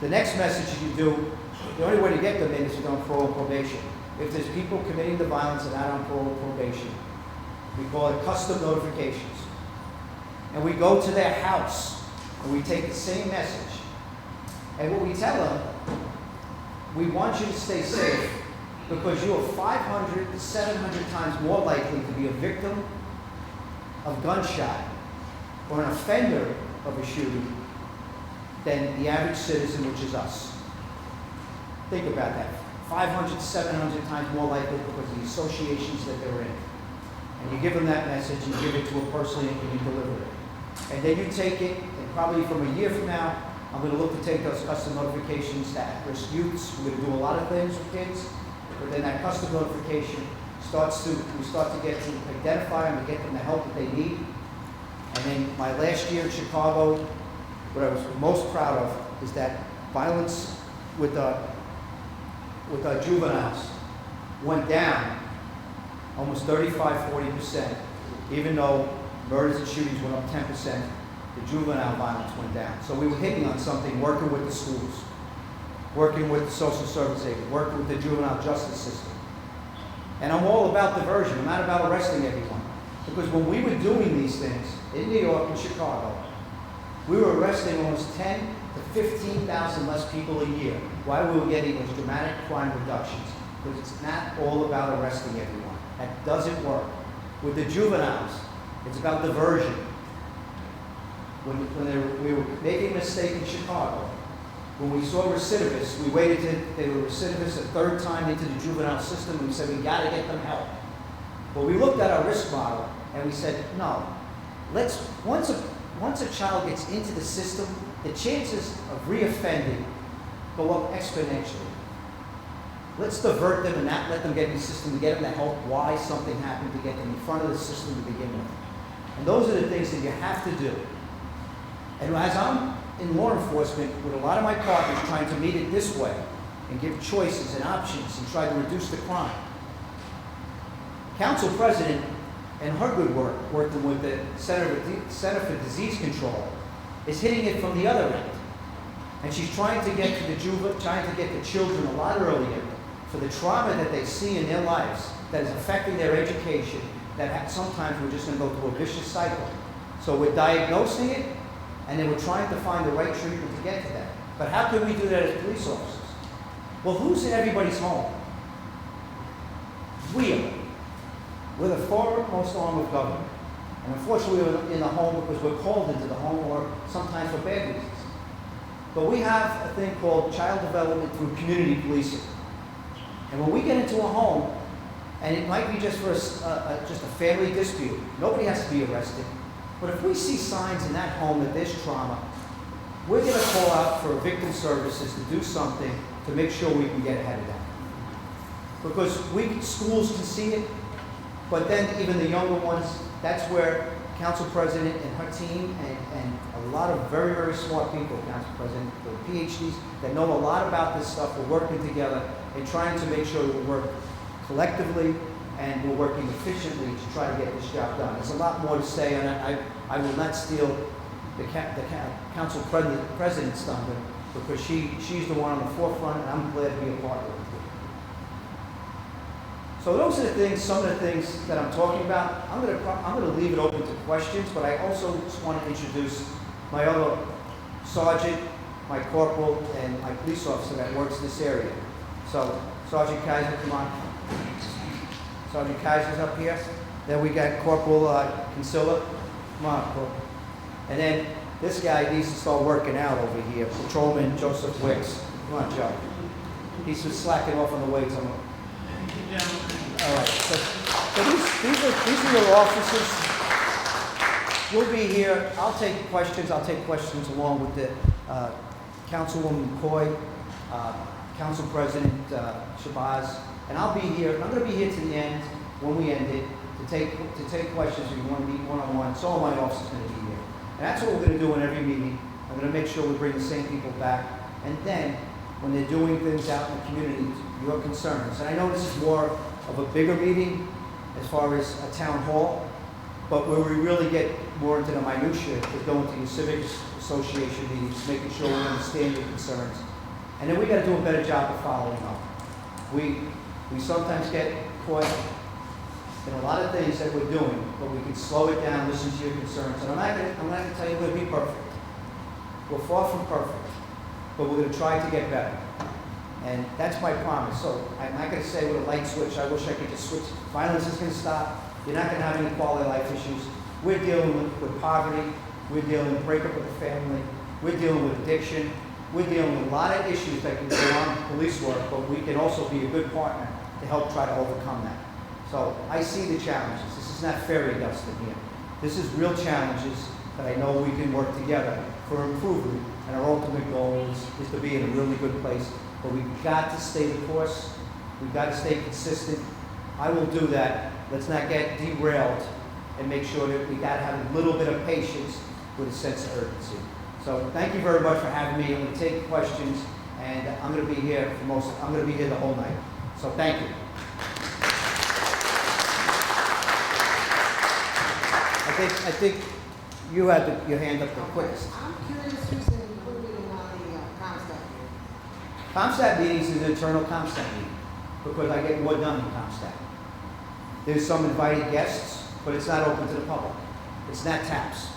The next message you do, the only way to get them in is to go on parole and probation. If there's people committing the violence and not on parole and probation, we call it custom notifications. And we go to their house, and we take the same message. And what we tell them, we want you to stay safe because you are 500 to 700 times more likely to be a victim of gunshot or an offender of a shooting than the average citizen, which is us. Think about that. 500 to 700 times more likely because of the associations that they're in. And you give them that message, you give it to a person, and you deliver it. And then you take it, and probably from a year from now, I'm going to look to take those custom notifications to at-risk youths. We're going to do a lot of things with kids, but then that custom notification we start to get to identify them and get them the help that they need. And then my last year in Chicago, what I was most proud of is that violence with our juveniles went down almost 35-40%, even though murders and shootings went up 10%. The juvenile violence went down. So we were hitting on something, working with the schools, working with the social service agents, working with the juvenile justice system. And I'm all about diversion. I'm not about arresting everyone. Because when we were doing these things in New York and Chicago, we were arresting almost 10 to 15,000 less people a year. Why we were getting those dramatic crime reductions? Because it's not all about arresting everyone. That doesn't work. With the juveniles, it's about diversion. When we were making a mistake in Chicago, when we saw recidivists, we waited till they were recidivists a third time into the juvenile system, and we said, we got to get them help. But we looked at our risk model, and we said, no, once a child gets into the system, the chances of reoffending go up exponentially. Let's divert them and not let them get in the system to get them the help why something happened, to get them in front of the system to begin with. And those are the things that you have to do. And as I'm in law enforcement with a lot of my partners trying to meet it this way and give choices and options and try to reduce the crime, Council President and her good work, working with the Center for Disease Control, is hitting it from the other end. And she's trying to get to trying to get the children a lot earlier for the trauma that they see in their lives that is affecting their education, that sometimes we're just going to go through a vicious cycle. So we're diagnosing it, and then we're trying to find the right treatment to get to that. But how can we do that as police officers? Well, who's in everybody's home? We are. We're the foremost arm of government. And unfortunately, we're in the home because we're called into the home, or sometimes for bad reasons. But we have a thing called child development through community policing. And when we get into a home, and it might be just for just a family dispute, nobody has to be arrested. But if we see signs in that home that there's trauma, we're going to call out for victim services to do something to make sure we can get ahead of that. Because schools can see it, but then even the younger ones, that's where Council President and her team and a lot of very, very smart people, Council President, the PhDs, that know a lot about this stuff, we're working together and trying to make sure that we work collectively and we're working efficiently to try to get this job done. There's a lot more to say, and I will not steal the Council President's thunder, because she's the one on the forefront, and I'm glad to be a part of it. So those are the things, some of the things that I'm talking about. I'm going to leave it open to questions, but I also just want to introduce my other sergeant, my corporal, and my police officer that works in this area. So Sergeant Kaiser, come on. Sergeant Kaiser's up here. Then we got Corporal Kinsella. Come on, Corporal. And then this guy needs to start working out over here, Patrolman Joseph Wicks. Come on, Joe. He's just slacking off on the weights. All right. So these are your officers. We'll be here. I'll take questions along with the Councilwoman McCoy, Council President Shabazz, and I'll be here. I'm going to be here to the end when we end it to take questions if you want to meet one-on-one. So all my officers are going to be here, and that's what we're going to do in every meeting. I'm going to make sure we bring the same people back, and then when they're doing things out in the community, your concerns. And I know this is more of a bigger meeting as far as a town hall, but where we really get more into the minutia is going to your civics association meetings, making sure we understand your concerns. And then we gotta do a better job of following up. We sometimes get caught in a lot of things that we're doing, but we can slow it down, listen to your concerns. And I'm not gonna tell you we're gonna be perfect. We're far from perfect, but we're gonna try to get better. And that's my promise. So I'm not gonna say with a light switch, I wish I could just switch. Violence is gonna stop. You're not gonna have any quality of life issues. We're dealing with poverty. We're dealing with breakup of the family. We're dealing with addiction. We're dealing with a lot of issues that can go on in police work, but we can also be a good partner to help try to overcome that. So I see the challenges. This is not fairy dust in here. This is real challenges that I know we can work together for improvement. And our ultimate goal is to be in a really good place. But we've got to stay the course. We've got to stay consistent. I will do that. Let's not get derailed and make sure that we got to have a little bit of patience with a sense of urgency. So thank you very much for having me. I'm going to take questions, and I'm going to be here I'm going to be here the whole night. So thank you. I think you had your hand up the quickest. I'm curious who's included in all the ComStat here. ComStat meetings is an internal ComStat meeting because I get more done in ComStat. There's some invited guests, but it's not open to the public. It's not TAPS.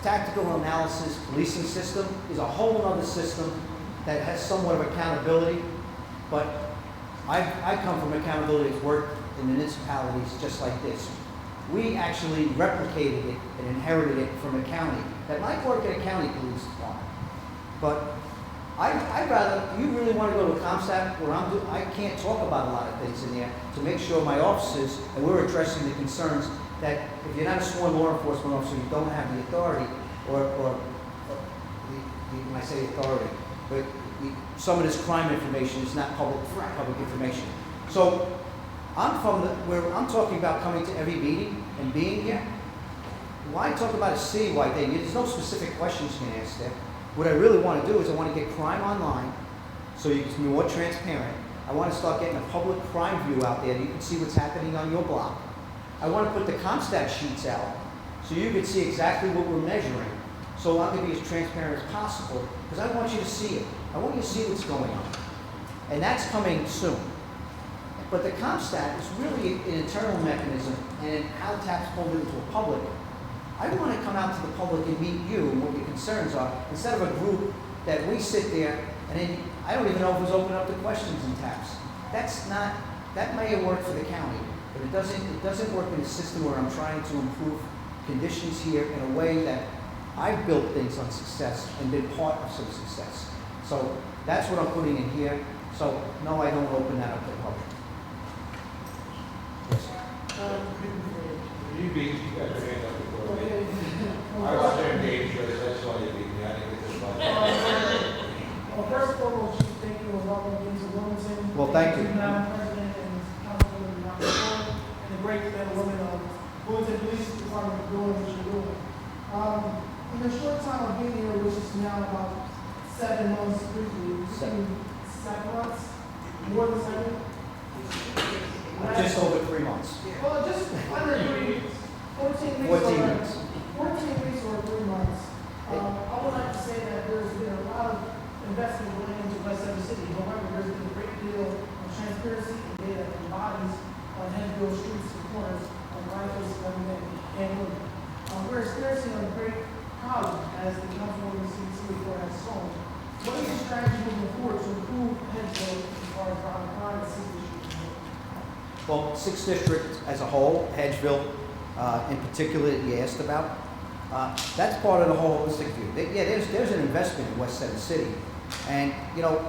Tactical analysis policing system is a whole other system that has somewhat of accountability, but I come from accountability that's worked in municipalities just like this. We actually replicated it and inherited it from a county that might work at a county police department. But I'd rather, you really want to go to a ComStat where I can't talk about a lot of things in there to make sure my officers, and we're addressing the concerns that if you're not a sworn law enforcement officer, you don't have the authority, or when I say authority, but some of this crime information is not public information. So I'm where I'm talking about coming to every meeting and being here. Why talk about a citywide thing? There's no specific questions you can ask there. What I really want to do is I want to get crime online so you can be more transparent. I want to start getting a public crime view out there that you can see what's happening on your block. I want to put the ComStat sheets out so you can see exactly what we're measuring. So I'm going to be as transparent as possible because I want you to see it. I want you to see what's going on. And that's coming soon. But the ComStat is really an internal mechanism, and how TAPS pulled into a public. I want to come out to the public and meet you and what your concerns are, instead of a group that we sit there and then I don't even know if it's open up to questions in TAPS. That may have worked for the county, but it doesn't work in a system where I'm trying to improve conditions here in a way that I've built things on success and been part of some success. So that's what I'm putting in here. So no, I don't open that up to the public. Yes, sir. You got your hand up before me. I was there engaged, that's why you beat me. I didn't get this one. Well, first and foremost, thank you and welcome Lisa Williamson. Well, thank you. Madam President and Councilwoman Ron Paul, and the great men and women of Wilmington Police Department for doing what you're doing. In the short time of being here, which is now about 7 months briefly, 7 months, more than 7. Just over 3 months. Well, just under 3 weeks, 14 weeks. 14 weeks. 14 weeks or 3 months. I would like to say that there's been a lot of investment going into West Seven City. However, there's been a great deal of transparency and data and bodies on Hedgefield streets and corners of rifles, government, and women. We're experiencing a great problem, as the Councilwoman CDC report has shown. What is the strategy moving forward to improve Hedgefield as far as violent crime and city issues? Well, 6th District as a whole, Hedgeville in particular that you asked about, that's part of the whole holistic view. Yeah, there's an investment in West Center City. And, you know,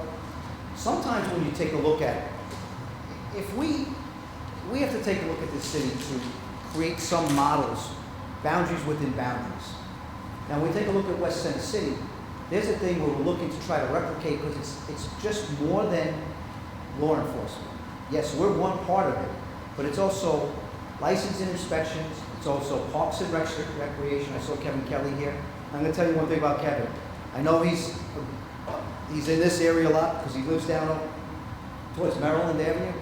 sometimes when you take a look at it, if we have to take a look at this city to create some models, boundaries within boundaries. Now, when we take a look at West Center City, there's a thing where we're looking to try to replicate because it's just more than law enforcement. Yes, we're one part of it, but it's also license and inspections. It's also parks and recreation. I saw Kevin Kelly here. I'm going to tell you one thing about Kevin. I know he's He's in this area a lot because he lives down towards Maryland Avenue.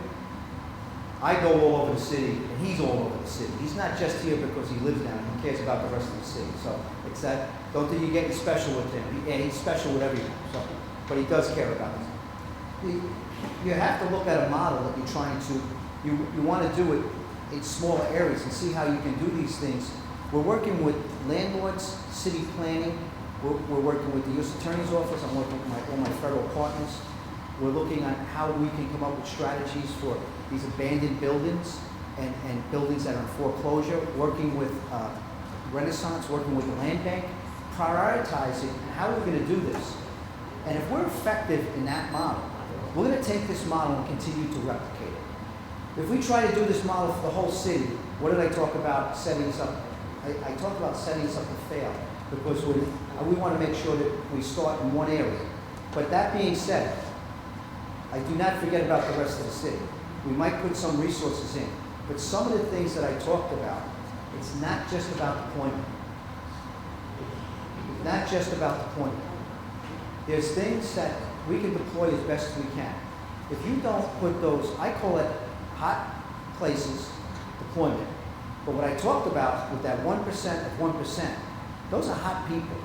I go all over the city, and he's all over the city. He's not just here because he lives down here. He cares about the rest of the city. So it's that, don't think you're getting special with him. And he's special with everyone, so, but he does care about us. You have to look at a model that you're trying to, you want to do it in smaller areas and see how you can do these things. We're working with landlords, city planning. We're working with the U.S. Attorney's Office. I'm working with all my federal partners. We're looking at how we can come up with strategies for these abandoned buildings and buildings that are in foreclosure, working with Renaissance, working with the land bank, prioritizing how we're going to do this. And if we're effective in that model, we're going to take this model and continue to replicate it. If we try to do this model for the whole city, what did I talk about setting us up? I talked about setting us up to fail because we want to make sure that we start in one area. But that being said, I do not forget about the rest of the city. We might put some resources in, but some of the things that I talked about, it's not just about deployment. It's not just about deployment. There's things that we can deploy as best we can. If you don't put those, I call it hot places deployment. But what I talked about with that 1% of 1%, those are hot people.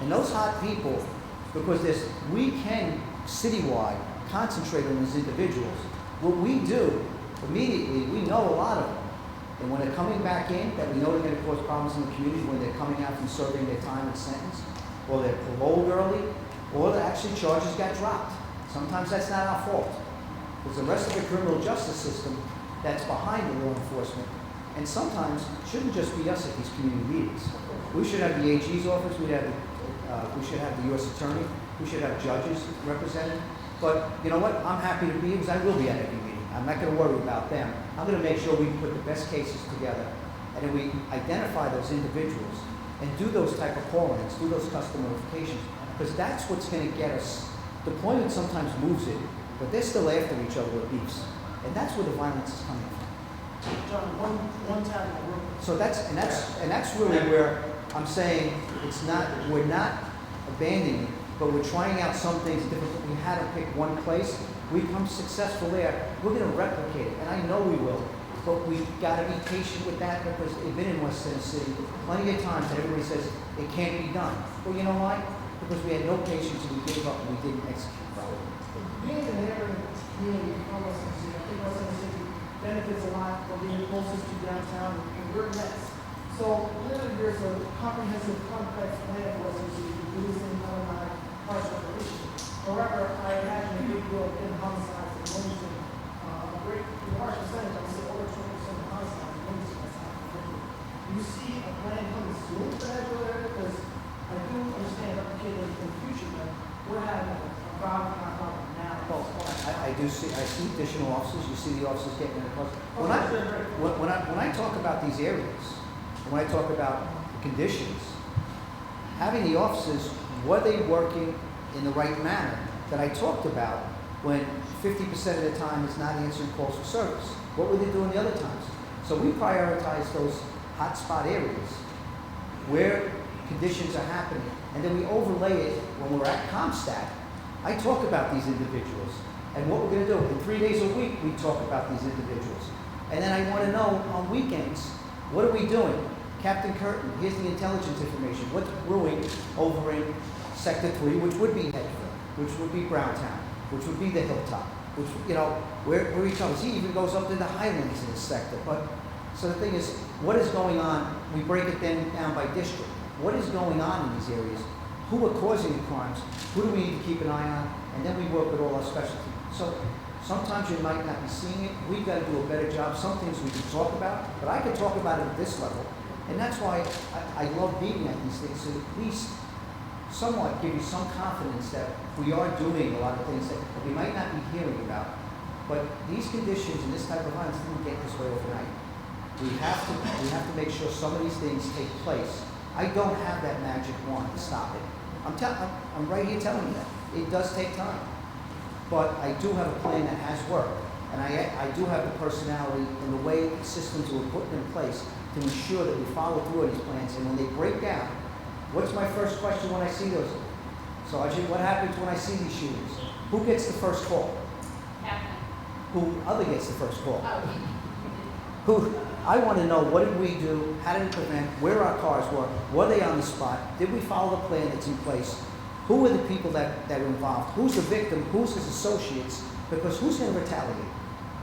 And those hot people, because we can citywide concentrate on these individuals. What we do immediately, we know a lot of them. And when they're coming back in, that we know they're going to cause problems in the community when they're coming out from serving their time and sentence, or they're paroled early, or actually charges got dropped. Sometimes that's not our fault. There's the rest of the criminal justice system that's behind the law enforcement. And sometimes it shouldn't just be us at these community meetings. We should have the AG's office, we should have the U.S. Attorney, we should have judges represented. But you know what? I'm happy to be, because I will be at every meeting. I'm not going to worry about them. I'm going to make sure we put the best cases together, and then we identify those individuals and do those type of call-ins, do those custom notifications, because that's what's going to get us. Deployment sometimes moves it, but they're still after each other with beefs, and that's where the violence is coming from. John, one time in the room. So that's really where I'm saying we're not abandoning, but we're trying out some things different. We had to pick one place. We become successful there. We're going to replicate it, and I know we will. But we've got to be patient with that, because they've been in West Tennessee plenty of times that everybody says it can't be done. Well, you know why? Because we had no patience and we gave up and we didn't execute properly. Being in every community from West Tennessee, I think West Tennessee benefits a lot from being closest to downtown, and we're next. So literally there's a comprehensive, complex plan for West Tennessee to do this in Illinois, partial operation. However, I imagine a big deal in homicides in Wilmington, a great, large percentage, I would say over 20% of homicides in Wilmington that's happening. Do you see a plan coming soon for that area? Because I do understand replicating in the future, but we're having a problem now. Well, I see additional officers. You see the officers getting in the cars. When I talk about these areas, when I talk about the conditions, having the officers, were they working in the right manner that I talked about when 50% of the time it's not answering calls for service? What were they doing the other times? So we prioritize those hotspot areas where conditions are happening, and then we overlay it when we're at CompStat. I talk about these individuals and what we're going to do. In 3 days a week, we talk about these individuals. And then I want to know on weekends, what are we doing? Captain Curtin, here's the intelligence information. What's brewing over in Sector 3, which would be Hedgefield, which would be Browntown, which would be the Hilltop, which, you know, where he comes. He even goes up to the Highlands in this sector. But so the thing is, what is going on? We break it then down by district. What is going on in these areas? Who are causing the crimes? Who do we need to keep an eye on? And then we work with all our specialty. So sometimes you might not be seeing it. We've got to do a better job. Some things we can talk about, but I can talk about it at this level. And that's why I love being at these things, to at least somewhat give you some confidence that we are doing a lot of things that we might not be hearing about. But these conditions and this type of violence didn't get this way overnight. We have to make sure some of these things take place. I don't have that magic wand to stop it. I'm right here telling you that. It does take time. But I do have a plan that has worked. And I do have the personality and the way the systems were put in place to ensure that we follow through on these plans. And when they break down, what's my first question when I see those? Sergeant, what happens when I see these shootings? Who gets the first call? Captain. Who other gets the first call? Oh, Who, I want to know, what did we do? How did we prevent? Where our cars were they on the spot? Did we follow the plan that's in place? Who were the people that were involved? Who's the victim? Who's his associates? Because who's going to retaliate?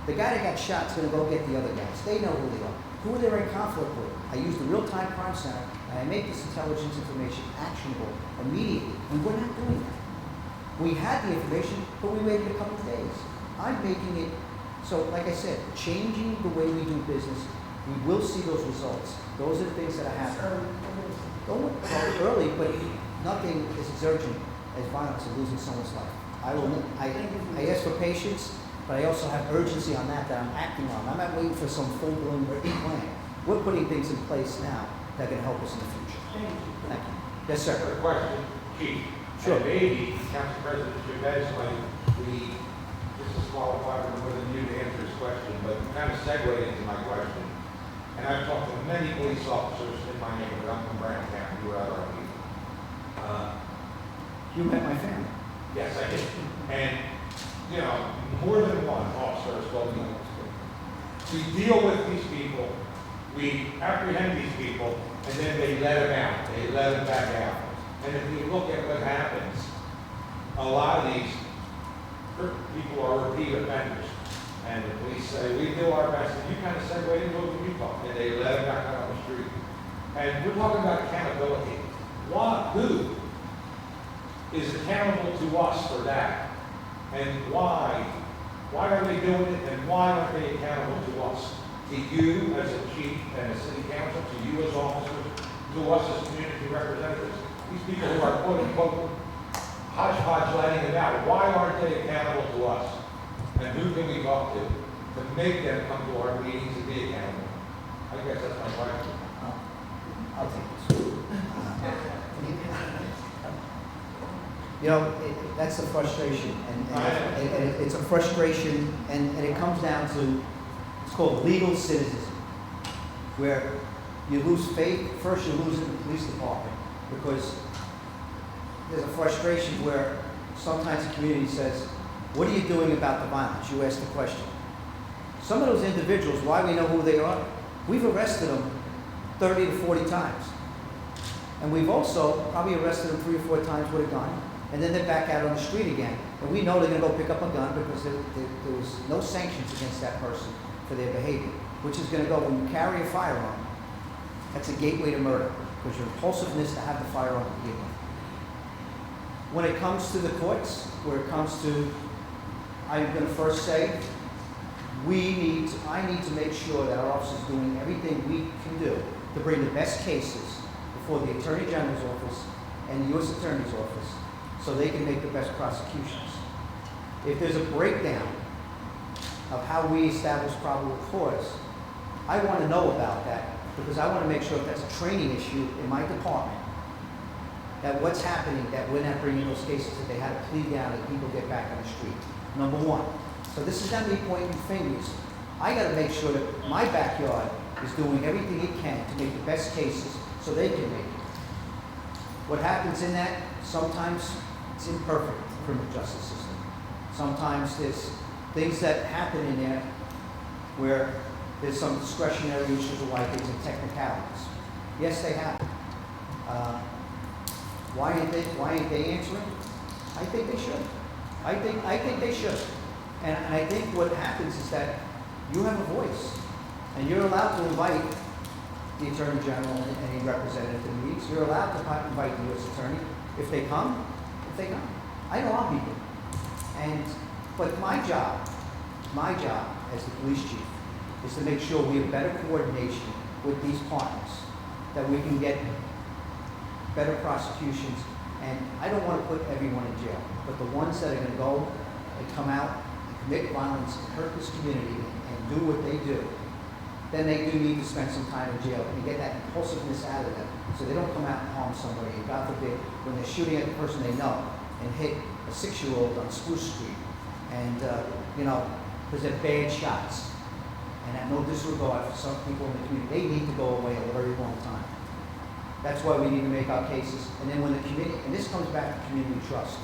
The guy that got shot is going to go get the other guys. They know who they are. Who are they in conflict with? I use the real-time crime center, and I make this intelligence information actionable immediately. And we're not doing that. We had the information, but we waited a couple of days. I'm making it, so like I said, changing the way we do business, we will see those results. Those are the things that are happening. Well, early, but nothing is as urgent as violence and losing someone's life. I ask for patience, but I also have urgency on that I'm acting on. I'm not waiting for some full-blown plan. We're putting things in place now that can help us in the future. Thank you. Yes, sir. A question, Chief. Sure. And maybe Council President Chavez might be disqualified more than you to answer this question, but kind of segue into my question. And I've talked to many police officers in my neighborhood. I'm from Brown County. You were at our meeting. You met my family. Yes, I did. And, you know, more than one officer has told me, we deal with these people, we apprehend these people, and then they let them out. They let them back out. And if you look at what happens, a lot of these people are repeat offenders. And the police say, we do our best. And you kind of say, wait, look at you talk. And they let them back out on the street. And we're talking about accountability. Who is accountable to us for that? And why? Why are they doing it? And why aren't they accountable to us? To you as a chief and a city council, to you as officers, to us as community representatives. These people who are quote unquote hodgepodge letting it out. Why aren't they accountable to us? And who can we talk to make them come to our meetings and be accountable? I guess that's my question. I'll take this. You know, that's the frustration, and it's a frustration, and it comes down to, it's called legal citizenship, where you lose faith. First, you lose it in the police department, because there's a frustration where sometimes the community says, what are you doing about the violence? You ask the question. Some of those individuals, why we know who they are, we've arrested them 30 to 40 times. And we've also probably arrested them 3 or 4 times with a gun, and then they're back out on the street again. And we know they're going to go pick up a gun because there was no sanctions against that person for their behavior, which is going to go, when you carry a firearm, that's a gateway to murder, because your impulsiveness to have the firearm to begin with. When it comes to the courts, where it comes to, I'm going to first say, I need to make sure that our officers are doing everything we can do to bring the best cases before the Attorney General's office and the U.S. Attorney's office, so they can make the best prosecutions. If there's a breakdown of how we establish probable cause, I want to know about that, because I want to make sure if that's a training issue in my department, that what's happening, that we're not bringing those cases, that they had to plead down and people get back on the street. Number one. So this is not me pointing fingers. I got to make sure that my backyard is doing everything it can to make the best cases so they can make it. What happens in that, sometimes it's imperfect, the criminal justice system. Sometimes there's things that happen in there where there's some discretionary issues of like things and technicalities. Yes, they happen. Why ain't they answering? I think they should. I think they should. And I think what happens is that you have a voice, and you're allowed to invite the Attorney General and any representative to the meetings. You're allowed to invite the U.S. Attorney if they come. I know I'll be there. But my job as the police chief is to make sure we have better coordination with these partners, that we can get better prosecutions. And I don't want to put everyone in jail, but the ones that are going to go and come out and commit violence and hurt this community and do what they do, then they do need to spend some time in jail and get that impulsiveness out of them, so they don't come out and harm somebody. And God forbid, when they're shooting at the person they know and hit a 6-year-old on Spruce Street, and because they're bad shots, and at no disregard for some people in the community, they need to go away a very long time. That's why we need to make our cases. And then when the community, and this comes back to community trust.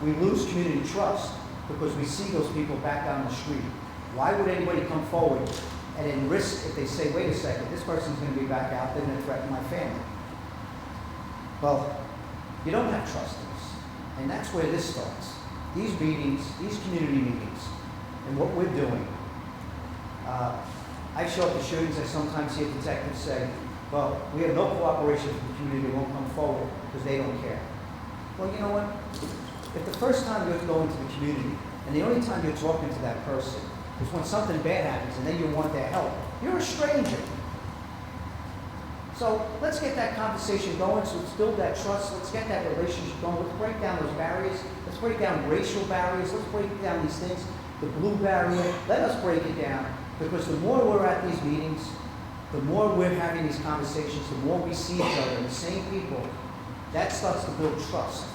We lose community trust because we see those people back down the street. Why would anybody come forward and then risk, if they say, wait a second, this person's gonna be back out, they're gonna threaten my family? Well, you don't have trust in us. And that's where this starts. These meetings, these community meetings, and what we're doing. I show up to shootings, I sometimes hear detectives say, well, we have no cooperation from the community, they won't come forward because they don't care. Well, you know what? If the first time you're going to the community, and the only time you're talking to that person is when something bad happens and then you want their help, you're a stranger. So let's get that conversation going, so let's build that trust, let's get that relationship going, let's break down those barriers, let's break down racial barriers, let's break down these things, the blue barrier, let us break it down, because the more we're at these meetings, the more we're having these conversations, the more we see each other and the same people, that starts to build trust.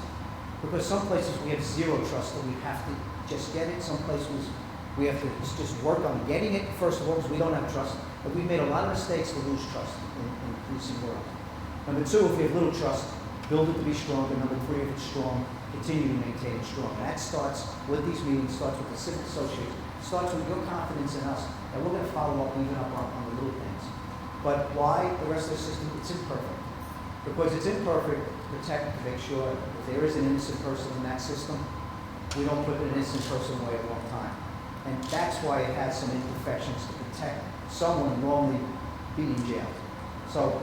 Because some places we have zero trust and we have to just get it, some places we have to just work on getting it, first of all, because we don't have trust. But we've made a lot of mistakes to lose trust in the policing world. Number two, if we have little trust, build it to be stronger. Number three, if it's strong, continue to maintain it strong. And that starts with these meetings, starts with the civic association, starts with your confidence in us, and we're going to follow up even up on the little things. But why the rest of the system? It's imperfect. Because it's imperfect, protect, to make sure if there is an innocent person in that system, we don't put an innocent person away a long time. And that's why it has some imperfections to protect someone normally being jailed. So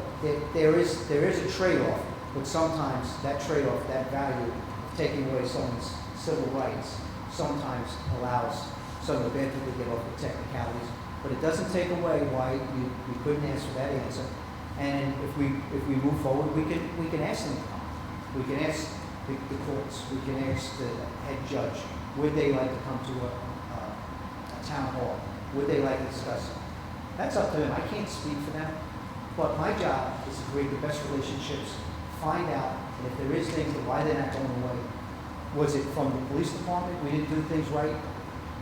there is a trade-off, but sometimes that trade-off, that value of taking away someone's civil rights, sometimes allows some of the bad people to get off the technicalities. But it doesn't take away why you couldn't answer that answer. And if we move forward, we can ask them to come. We can ask the courts. We can ask the head judge. Would they like to come to a town hall? Would they like to discuss it? That's up to them. I can't speak for them. But my job is to create the best relationships, find out, and if there is things, why they're not going away. Was it from the police department, we didn't do things right?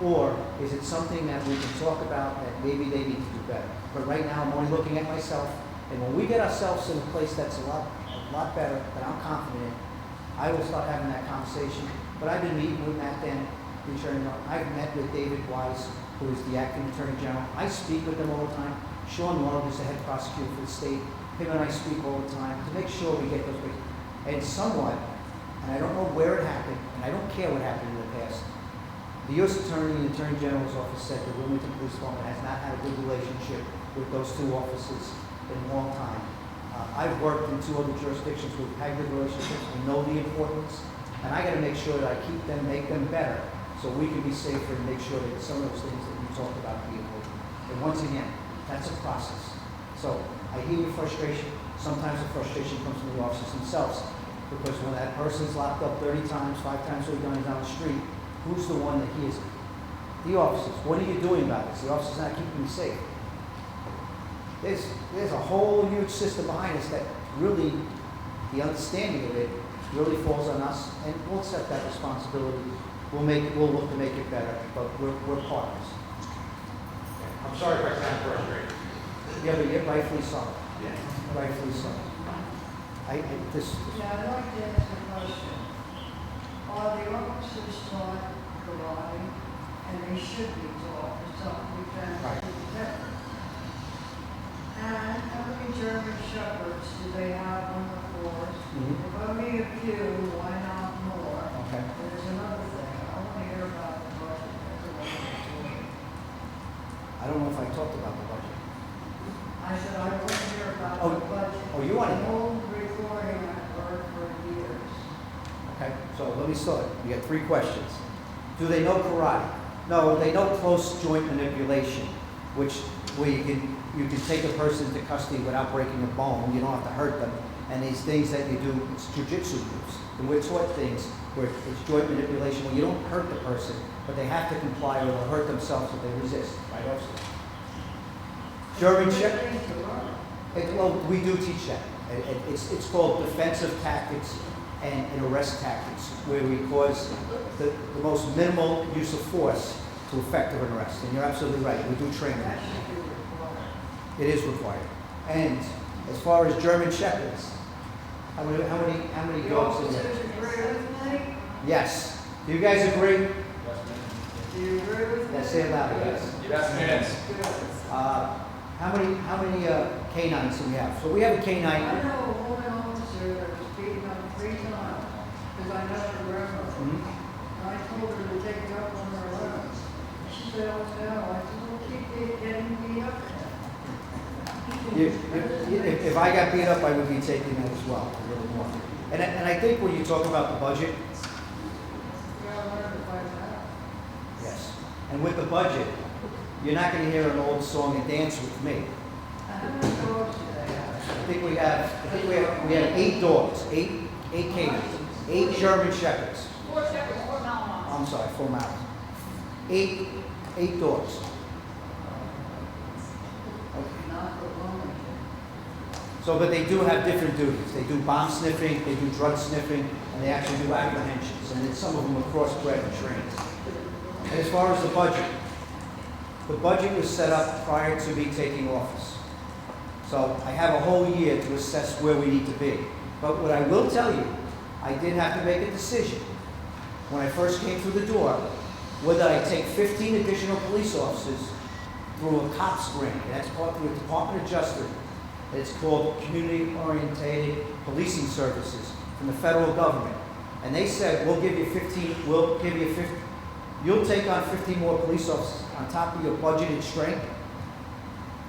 Or is it something that we can talk about that maybe they need to do better? But right now, I'm only looking at myself. And when we get ourselves in a place that's a lot better, that I'm confident in, I will start having that conversation. But I've been meeting with Matt Dent, the Attorney General. I've met with David Wise, who is the acting Attorney General. I speak with them all the time. Sean Long is the head prosecutor for the state. Him and I speak all the time to make sure we get those things. And somewhat, and I don't know where it happened, and I don't care what happened in the past, the U.S. Attorney and the Attorney General's office said the Wilmington Police Department has not had a good relationship with those two offices in a long time. I've worked in two other jurisdictions with had good relationships. I know the importance, and I got to make sure that I keep them, make them better, so we can be safer and make sure that some of those things that we talked about be avoided. And once again, that's a process. So I hear your frustration. Sometimes the frustration comes from the officers themselves, because when that person's locked up 30 times, 5 times so he's down the street, who's the one that hears it? The officers. What are you doing about this? The officers not keeping me safe. There's a whole huge system behind us that really, the understanding of it really falls on us, and we'll accept that responsibility. We'll look to make it better, but we're partners. I'm sorry if I sound frustrated. Yeah, but you're rightfully so. Yeah. Rightfully so. This. Yeah, I'd like to ask a question. Are the officers taught karate, and they should be taught for self-defense Right. and protect? And how many German shepherds do they have on the force? Mhm. If only a few, why not more? Okay. There's another thing, I want to hear about the budget. That's a wonderful. I don't know if I talked about the budget. I said, I want to hear about Oh, the budget. oh, you want to The know? old recording I've heard for years. Okay, so let me start. You got 3 questions. Do they know karate? No, they know close joint manipulation, where you can take a person into custody without breaking a bone. You don't have to hurt them. And these things that you do, it's jujitsu moves. And we're taught things where it's joint manipulation, where you don't hurt the person, but they have to comply or they'll hurt themselves if they resist. Right, officer? German Shepherd. Well, we do teach that. It's called defensive tactics and arrest tactics, where we cause the most minimal use of force to effect an arrest. And you're absolutely right. We do train that. That should be required. It is required. And As far as German Shepherds, how many The dogs is officers there? agree with me? Yes. Do you guys agree? Do you agree with me? Let's say it louder, guys. Yes. Good. How many canines do we have? So we have a I canine. know a woman officer that was beaten up 3 times, because I know her grandmother. Mhm. And I told her to take it up on her own. She said, oh, no. I said, well, keep getting beat up. If I got beat up, I would be taking that as well, a little more. And I think when you talk about the budget, You gotta learn to fight that. yes, and with the budget, you're not gonna hear an old song and dance with me. How many dogs do they have? I think we have 8 dogs, 8 canines, 8 German Shepherds. 4 shepherds, 4 Malinois. I'm sorry, 4 Mallards. 8 dogs. Not the woman. So, but they do have different duties. They do bomb sniffing, they do drug sniffing, and they actually do apprehensions. And then some of them are crossbred and trained. And as far as the budget was set up prior to me taking office. So I have a whole year to assess where we need to be. But what I will tell you, I did have to make a decision when I first came through the door, whether I take 15 additional police officers through a COPS grant. That's part through the Department of Justice. It's called Community Oriented Policing Services from the federal government. And they said, we'll give you 50, you'll take on 15 more police officers on top of your budgeted strength.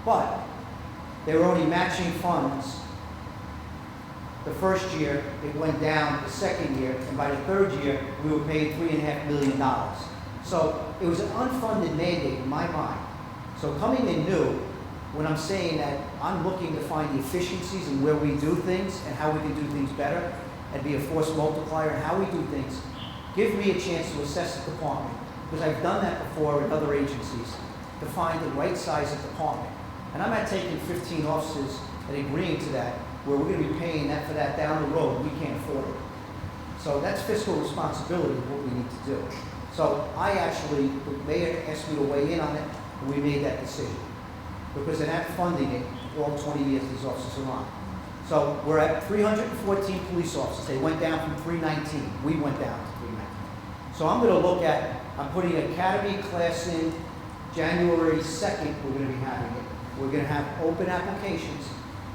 But they were only matching funds. The first year, it went down the second year, and by the third year, we were paid $3.5 million. So it was an unfunded mandate in my mind. So coming in new, when I'm saying that I'm looking to find the efficiencies in where we do things and how we can do things better and be a force multiplier in how we do things, give me a chance to assess the department. Because I've done that before in other agencies to find the right size of department. And I'm not taking 15 officers and agreeing to that where we're going to be paying that for that down the road. We can't afford it. So that's fiscal responsibility of what we need to do. So I actually, the mayor asked me to weigh in on it, and we made that decision. Because they're not funding it all 20 years these officers are on. So we're at 314 police officers. They went down from 319. We went down to 319. So I'm going to look at, I'm putting an academy class in January 2nd, we're going to be having it. We're going to have open applications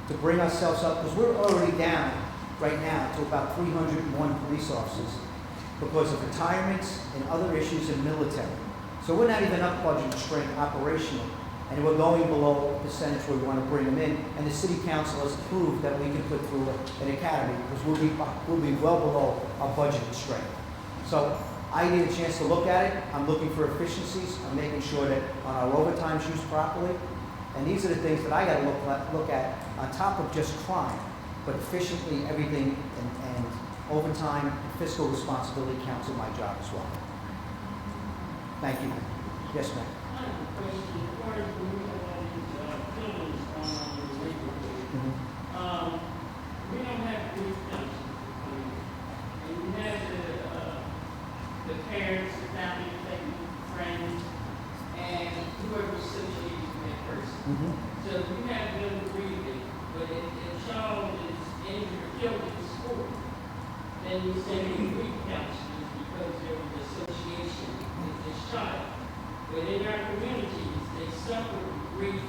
to bring ourselves up, because we're already down right now to about 301 police officers because of retirements and other issues in military. So we're not even up budget strength operationally, and we're going below the percentage where we want to bring them in, and the city council has approved that we can put through an academy, because we'll be well below our budgeted strength. So I need a chance to look at it. I'm looking for efficiencies. I'm making sure that our overtime's used properly. And these are the things that I got to look at on top of just crime, but efficiently everything and overtime and fiscal responsibility counts in my job as well. Thank you. Yes, ma'am. I have a question. According to me, all these killings on the neighborhood, we don't have police council. And you have the parents, the family, friends, and whoever associated with that person. So you have them agree with it, but if a child is injured or killed in school, then you send a grief counselors because there was association with this child. But in our communities, they suffer with grief,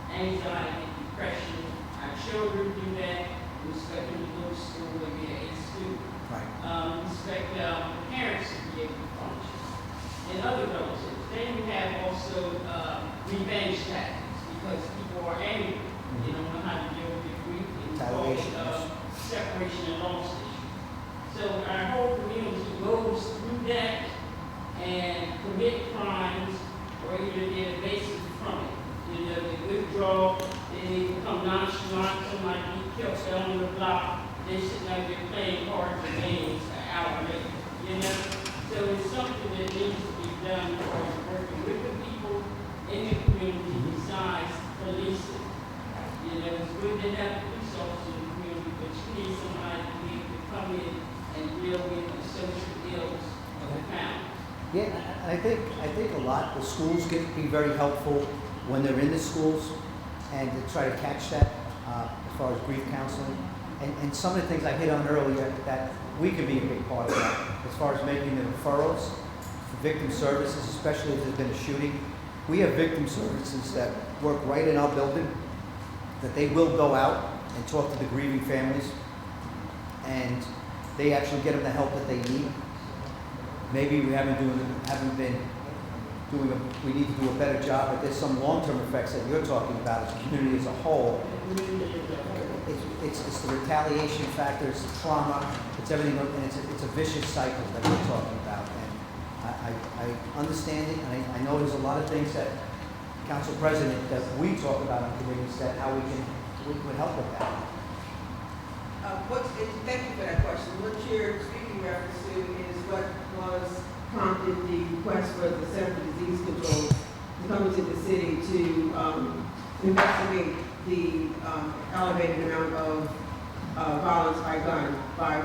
anxiety, depression. Our children do that. We expect them to go to school and be an A student. Right. We expect the parents to be able to function. And other relatives. Then we have also revenge tactics because people are angry. They don't know how to deal with their grief. It's called Retaliation. separation and loss issue. So our whole community goes through that and commit crimes, or either they're evasive from it. You know, they withdraw, they become nonchalant, somebody be killed down the block, they sitting out there playing cards and games an hour later, you know? So it's something that needs to be done for working with the people in the community besides policing. You know, it's good to have police officers in the community, but you need somebody to be able to come in and deal with the social ills of the town. Yeah, I think a lot, the schools can be very helpful when they're in the schools and to try to catch that. as far as grief counseling. And some of the things I hit on earlier that we could be a big part of that, as far as making the referrals for victim services, especially if there's been a shooting. We have victim services that work right in our building, that they will go out and talk to the grieving families, and they actually get them the help that they need. Maybe we we need to do a better job, but there's some long-term effects that you're talking about as a community as a whole. It's the retaliation factor, it's the trauma, it's everything, and it's a vicious cycle that we're talking about. And I understand it, and I know there's a lot of things that, Council President, that we talk about in committees, that how we would help with that. Thank you for that question. What you're speaking reference to is what was prompted the request for the Center for Disease Control to come into the city to investigate the elevated amount of violence by gun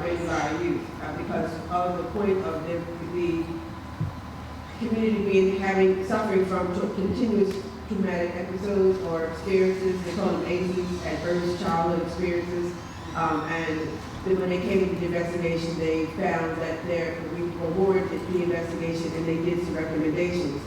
raised by our youth, because of the point of the community suffering from continuous traumatic episodes or experiences. They call them ACEs, adverse childhood experiences. And then when they came into the investigation, they found that we awarded the investigation and they did some recommendations.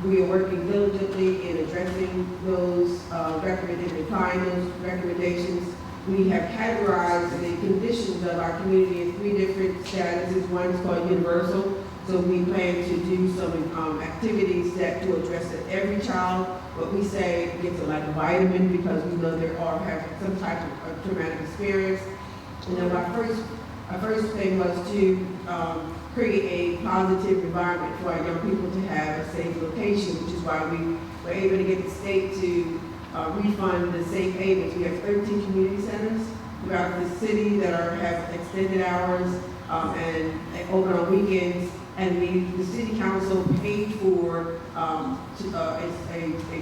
We are working diligently in addressing those applying those recommendations. We have categorized the conditions of our community in 3 different statuses. One is called universal. So we plan to do some activities that will address that every child, what we say, gets like a vitamin, because we know they all have some type of traumatic experience. And then our first thing was to create a positive environment for our young people to have a safe location, which is why we were able to get the state to refund the safe havens. We have 13 community centers throughout the city that have extended hours and open on weekends. And the city council paid for a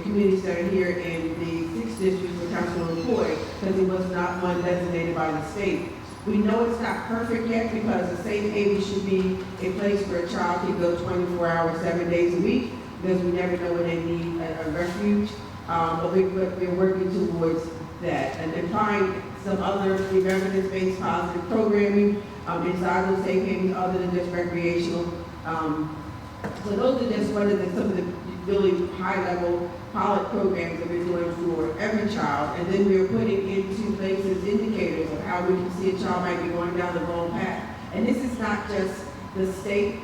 community center here in the 6th district for Councilman McCoy, because it was not one designated by the state. We know it's not perfect yet, because the safe haven should be a place where a child can go 24 hours, 7 days a week, because we never know when they need a refuge. But we're working towards that, and then find some other evidence-based positive programming inside those safe havens other than just recreational. So those are just some of the really high-level pilot programs that we're doing for every child, and then we're putting into places indicators of how we can see a child might be going down the wrong path. And this is not just the state,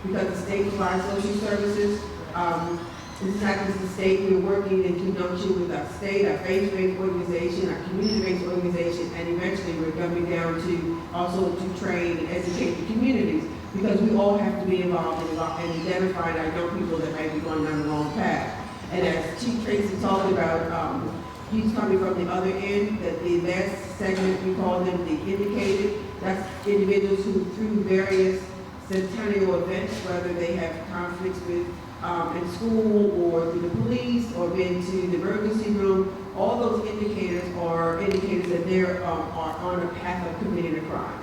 because the state provides social services. This is not just the state. We're working in conjunction with our state, our faith-based organization, our community-based organization, and eventually we're coming down to also to train and educate the communities, because we all have to be involved in identifying our young people that might be going down the wrong path. And as Chief Tracy talked about, he's coming from the other end, that the last segment, we call them the indicated. That's individuals who, through various centennial events, whether they have conflicts with in school or through the police or been to the emergency room, all those indicators are indicators that they are on a path of committing a crime.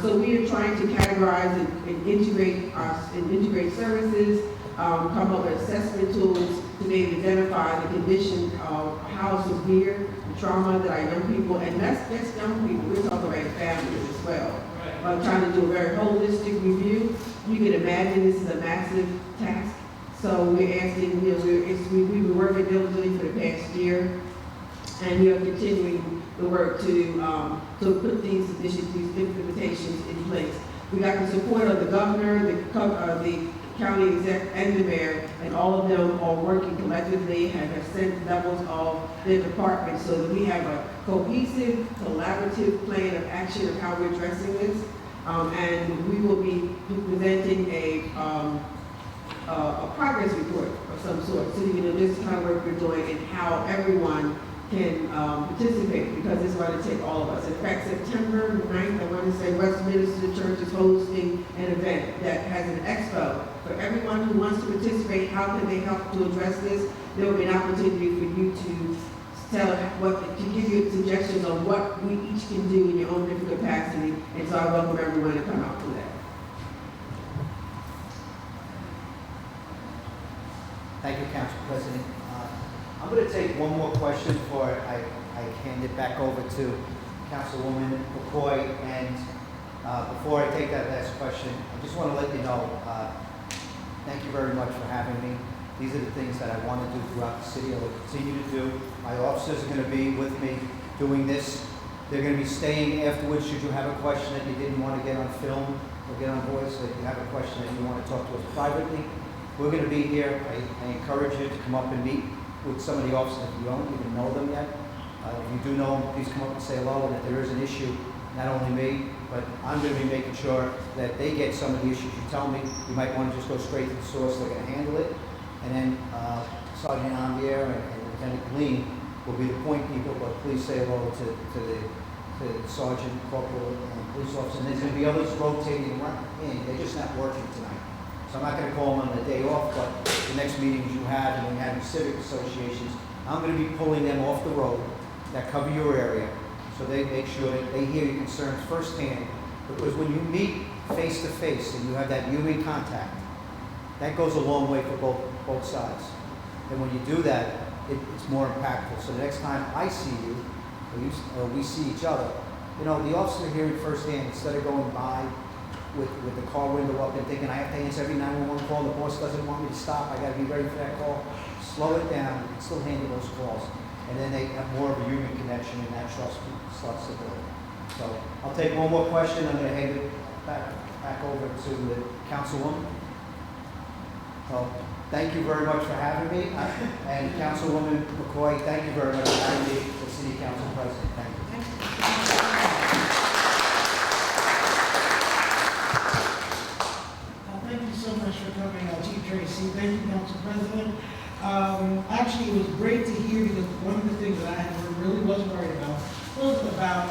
So we are trying to categorize and integrate services, come up with assessment tools to be able to identify the condition of how severe the trauma that our young people, and that's young people, we're talking about families as well. Trying to do a very holistic review. You can imagine this is a massive task. So we're asking, we've been working diligently for the past year, and we are continuing the work to put these implementations in place. We got the support of the governor, the county exec, and the mayor, and all of them are working collectively and have sent levels of their departments so that we have a cohesive, collaborative plan of action of how we're addressing this. And we will be presenting a progress report of some sort, so you know this kind of work we're doing and how everyone can participate, because it's going to take all of us. In fact, September 9th, I want to say Westminster Church is hosting an event that has an expo. For everyone who wants to participate, how can they help to address this? There will be an opportunity for you to to give you suggestions on what we each can do in your own different capacity. And so I welcome everyone to come out to that. Thank you, Council President. I'm going to take one more question before I hand it back over to Councilwoman McCoy. And before I take that last question, I just want to let you know, thank you very much for having me. These are the things that I want to do throughout the city. I will continue to do. My officers are going to be with me doing this. They're going to be staying afterwards should you have a question that you didn't want to get on film or get on voice, or if you have a question that you want to talk to us privately. We're going to be here. I encourage you to come up and meet with some of the officers if you don't even know them yet. If you do know them, please come up and say hello, and if there is an issue, not only me, but I'm going to be making sure that they get some of the issues you tell me. You might want to just go straight to the source, they're going to handle it. And then Sergeant Ambier and Lieutenant Glean will be the point people, but please say hello to the Sergeant, Corporal, and police officer. And there's going to be others rotating around. They're just not working tonight. So I'm not going to call them on the day off, but the next meetings you have, and when you have your civic associations, I'm going to be pulling them off the road that cover your area, so they make sure that they hear your concerns firsthand. Because when you meet face to face and you have that human contact, that goes a long way for both sides. And when you do that, it's more impactful. So the next time I see you, or we see each other, you know, the officer hearing firsthand, instead of going by with the car window up and thinking I have to answer every 911 call, the boss doesn't want me to stop, I got to be ready for that call. Slow it down, and still handle those calls. And then they have more of a human connection, and that trust starts to build. So I'll take one more question. I'm going to hand it back over to the councilwoman. So thank you very much for having me. And Councilwoman McCoy, thank you very much for having me as City Council President. Thank you. Thank you so much for coming, Chief Tracy. Thank you, Council President. Actually, it was great to hear, because one of the things that I really was worried about was about,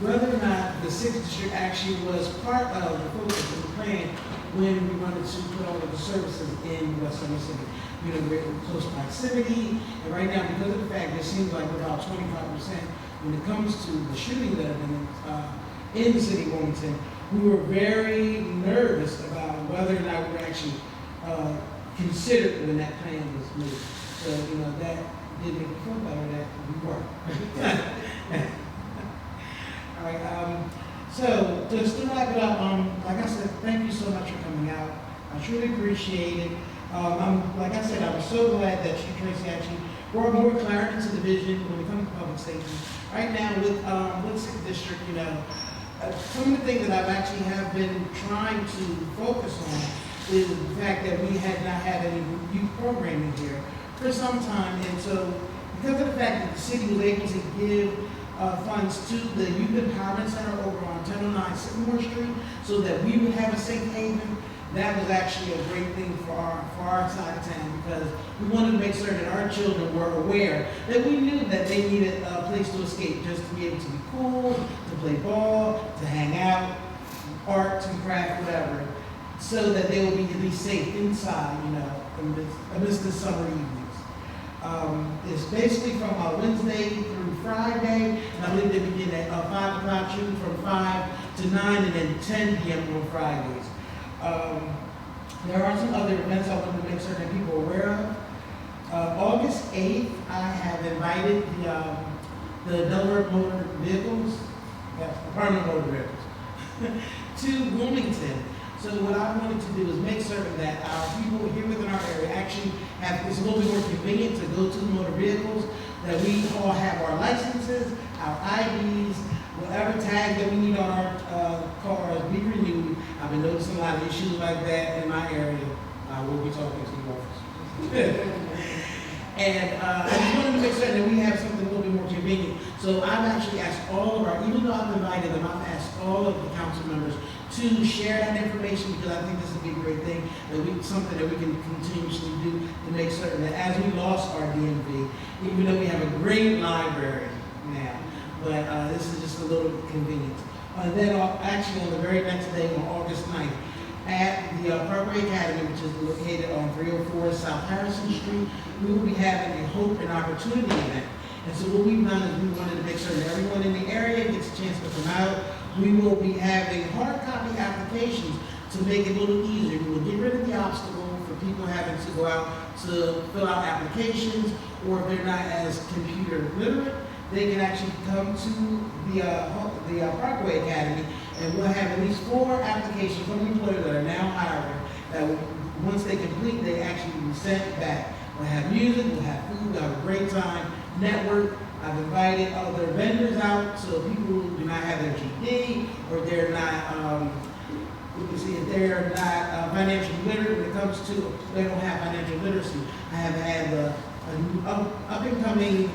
whether or not the 6th district actually was part of the focus of the plan when we wanted to put all of the services in West Summer City. You know, we're close proximity, and right now, because of the fact it seems like we're about 25% when it comes to the shooting that have been in the city of Wilmington, we were very nervous about whether or not we were actually considered when that plan was made. So, you know, that did make me feel better that we weren't. All right, so just to wrap it up, like I said, thank you so much for coming out. I truly appreciate it. Like I said, I was so glad that Chief Tracy actually brought more clarity to the vision when it comes to public safety. Right now with 6th District, you know, some of the things that I've actually have been trying to focus on is the fact that we had not had any youth programming here for some time. And so because of the fact that the city was able to give funds to the Youth Empowerment Center over on 1009 Sycamore Street so that we would have a safe haven, that was actually a great thing for our side of town, because we wanted to make certain that our children were aware that we knew that they needed a place to escape, just to be able to be cool, to play ball, to hang out, arts and craft, whatever, so that they will be at least safe inside, you know, amidst the summer evenings. It's basically from Wednesday through Friday, and I believe they begin at 5 o'clock, shooting from 5 to 9, and then 10 p.m. on Fridays. There are some other events I want to make certain that people are aware of. August 8th, I have invited the Delaware Motor Vehicles, Department of Motor Vehicles, to Wilmington. So what I wanted to do is make certain that our people here within our area actually have, it's a little bit more convenient to go to the motor vehicles, that we all have our licenses, our IDs, whatever tag that we need on our cars be renewed. I've been noticing a lot of issues like that in my area. We'll be talking to the officers. And I just wanted to make certain that we have something a little bit more convenient. So I've actually asked all of our, even though I've invited them, I've asked all of the council members to share that information, because I think this would be a great thing, something that we can continuously do to make certain that as we lost our DMV, even though we have a great library now, but this is just a little convenient. Then actually on the very next day, on August 9th, at the Parkway Academy, which is located on 304 South Harrison Street, we will be having a Hope and Opportunity event. And so what we've done is we wanted to make sure that everyone in the area gets a chance to come out. We will be having hard copy applications to make it a little easier. We will get rid of the obstacle for people having to go out to fill out applications, or if they're not as computer literate, they can actually come to the Parkway Academy, and we'll have at least 4 applications from employers that are now hiring, that will, once they complete, they actually will be sent back. We'll have music, we'll have food, we'll have a great time, network. I've invited other vendors out, so people who do not have their GD, or they're not, if they're not financially literate when it comes to, they don't have financial literacy. I have had an up-and-coming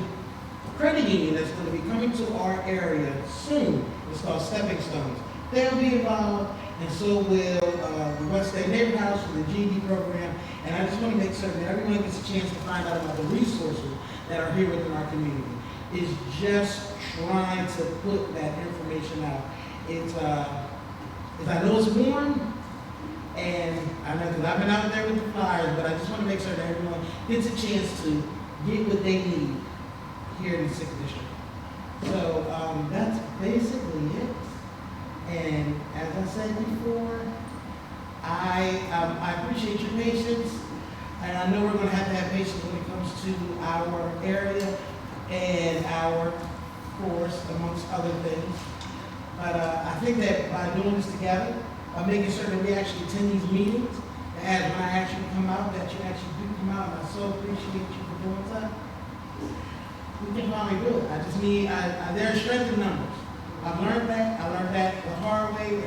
credit union that's going to be coming to our area soon. It's called Stepping Stones. They'll be involved, and so will the West End Neighborhood House for the GD program. And I just want to make certain that everyone gets a chance to find out about the resources that are here within our community. It's just trying to put that information out. It's I know it's warm, and I know because I've been out there with the flyers, but I just want to make sure that everyone gets a chance to get what they need here in the 6th District. So that's basically it. And as I said before, I appreciate your patience, and I know we're going to have patience when it comes to our area and our course, amongst other things. But I think that by doing this together, by making sure that we actually attend these meetings, and when I actually come out, that you actually do come out, and I so appreciate you for doing that. We can finally do it. I just need, there's strength in numbers. I've learned that. I learned that the hard way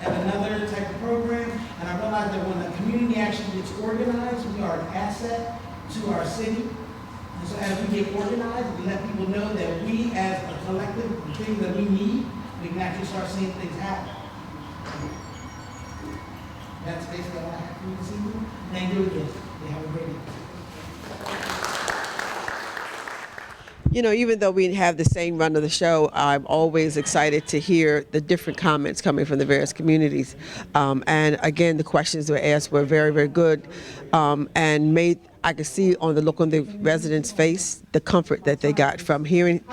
at another type of program, and I realized that when the community actually gets organized, we are an asset to our city. And so as we get organized, we let people know that we as a collective, the things that we need, we can actually start seeing things happen. That's basically all I have for you this evening. Thank you again. You have a great evening. You know, even though we have the same run of the show, I'm always excited to hear the different comments coming from the various communities. And again, the questions that were asked were very, very good, and I could see on the look on the residents' face the comfort that they got from hearing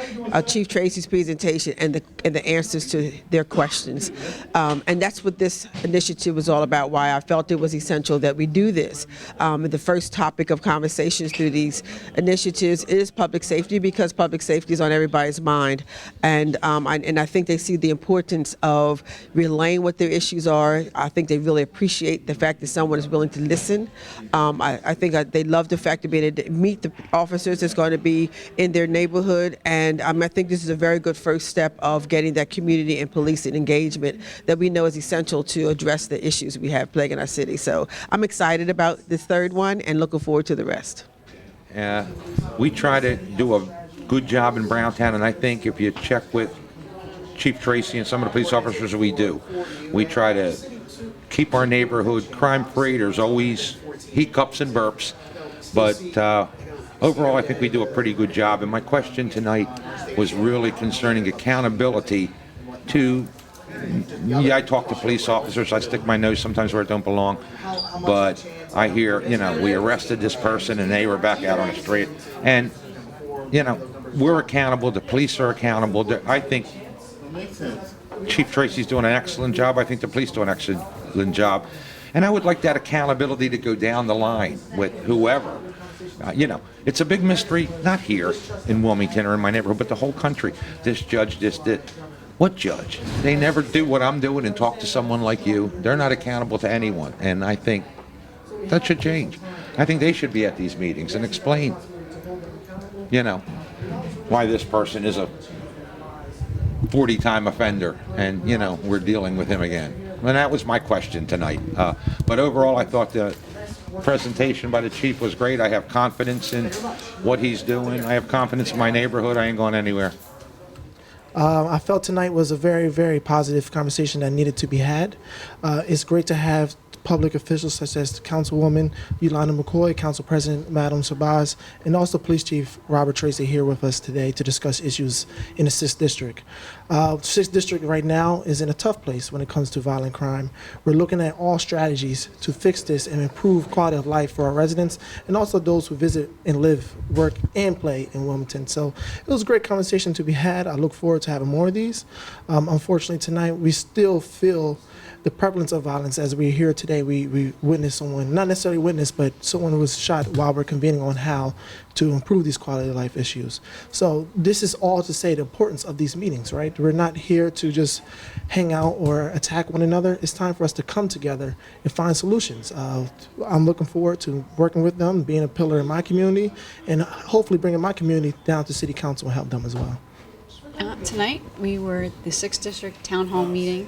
Chief Tracy's presentation and the answers to their questions. And that's what this initiative was all about, why I felt it was essential that we do this. The first topic of conversations through these initiatives is public safety, because public safety is on everybody's mind. And I think they see the importance of relaying what their issues are. I think they really appreciate the fact that someone is willing to listen. I think they love the fact of being able to meet the officers that's going to be in their neighborhood, and I think this is a very good first step of getting that community and policing engagement that we know is essential to address the issues we have plaguing our city. So I'm excited about this third one and looking forward to the rest. We try to do a good job in Browntown, and I think if you check with Chief Tracy and some of the police officers, we do. We try to keep our neighborhood crime-free. There's always hiccups and burps, but overall, I think we do a pretty good job. And my question tonight was really concerning accountability to, I talk to police officers, I stick my nose sometimes where it don't belong, but I hear, we arrested this person and they were back out on the street. And, we're accountable, the police are accountable. I think Chief Tracy's doing an excellent job. I think the police do an excellent job. And I would like that accountability to go down the line with whoever. It's a big mystery, not here in Wilmington or in my neighborhood, but the whole country. This judge just did. What judge? They never do what I'm doing and talk to someone like you. They're not accountable to anyone. And I think that should change. I think they should be at these meetings and explain, why this person is a 40-time offender and, we're dealing with him again. And that was my question tonight. But overall, I thought the presentation by the chief was great. I have confidence in what he's doing. I have confidence in my neighborhood. I ain't going anywhere. I felt tonight was a very, very positive conversation that needed to be had. It's great to have public officials such as Councilwoman Yolanda McCoy, Council President Madam Sabaz, and also Police Chief Robert Tracy here with us today to discuss issues in the 6th District. 6th District right now is in a tough place when it comes to violent crime. We're looking at all strategies to fix this and improve quality of life for our residents and also those who visit and live, work, and play in Wilmington. So it was a great conversation to be had. I look forward to having more of these. Unfortunately, tonight we still feel the prevalence of violence as we're here today day we witnessed someone, not necessarily witnessed, but someone was shot while we're convening on how to improve these quality of life issues. So this is all to say the importance of these meetings, right? We're not here to just hang out or attack one another. It's time for us to come together and find solutions. I'm looking forward to working with them, being a pillar in my community, and hopefully bringing my community down to City Council and help them as well. Tonight, we were at the 6th District Town Hall meeting.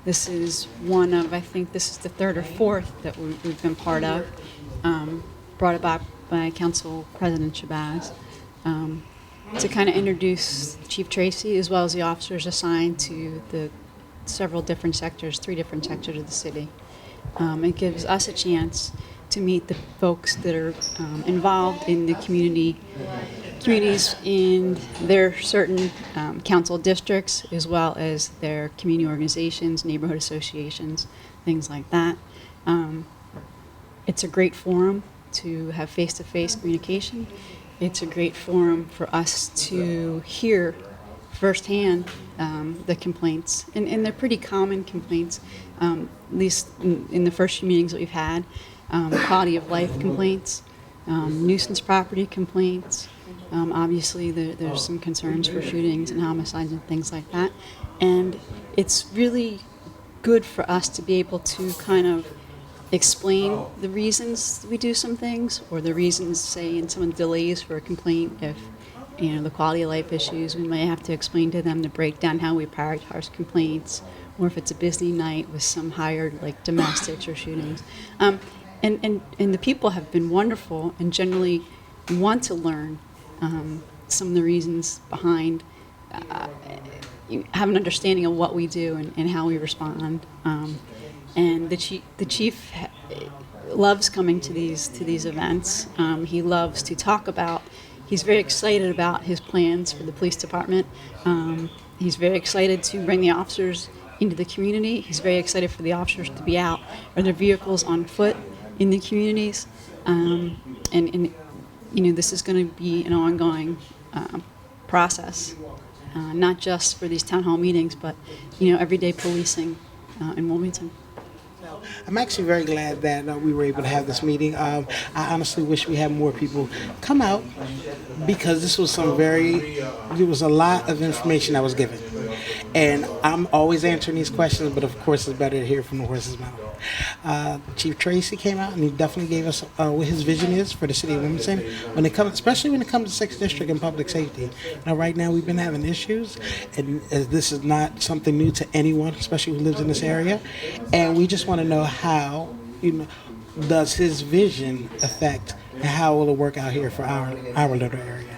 This is one of, I think this is the third or fourth that we've been part of, brought about by Council President Shabazz, to kind of introduce Chief Tracy as well as the officers assigned to the several different sectors, 3 different sectors of the city. It gives us a chance to meet the folks that are involved in the communities in their certain council districts, as well as their community organizations, neighborhood associations, things like that. It's a great forum to have face-to-face communication. It's a great forum for us to hear firsthand the complaints, and they're pretty common complaints, at least in the first few meetings that we've had. Quality of life complaints, nuisance property complaints. Obviously, there's some concerns for shootings and homicides and things like that. And it's really good for us to be able to kind of explain the reasons we do some things, or the reasons, say, in some delays for a complaint. If, the quality of life issues, we may have to explain to them to break down how we prioritize complaints, or if it's a busy night with some higher, like, domestics or shootings. And the people have been wonderful and generally want to learn some of the reasons behind, have an understanding of what we do and how we respond. And the chief loves coming to these events. He loves to talk about. He's very excited about his plans for the police department. He's very excited to bring the officers into the community. He's very excited for the officers to be out or their vehicles on foot in the communities, and this is going to be an ongoing process, not just for these town hall meetings, but everyday policing in Wilmington. I'm actually very glad that we were able to have this meeting. I honestly wish we had more people come out, because this was there was a lot of information that was given. And I'm always answering these questions, but of course it's better to hear from the horse's mouth. Chief Tracy came out and he definitely gave us what his vision is for the city of Wilmington, especially when it comes to 6th District and public safety. Now, right now we've been having issues, and this is not something new to anyone, especially who lives in this area. And we just want to know how, does his vision affect, and how will it work out here for our little area.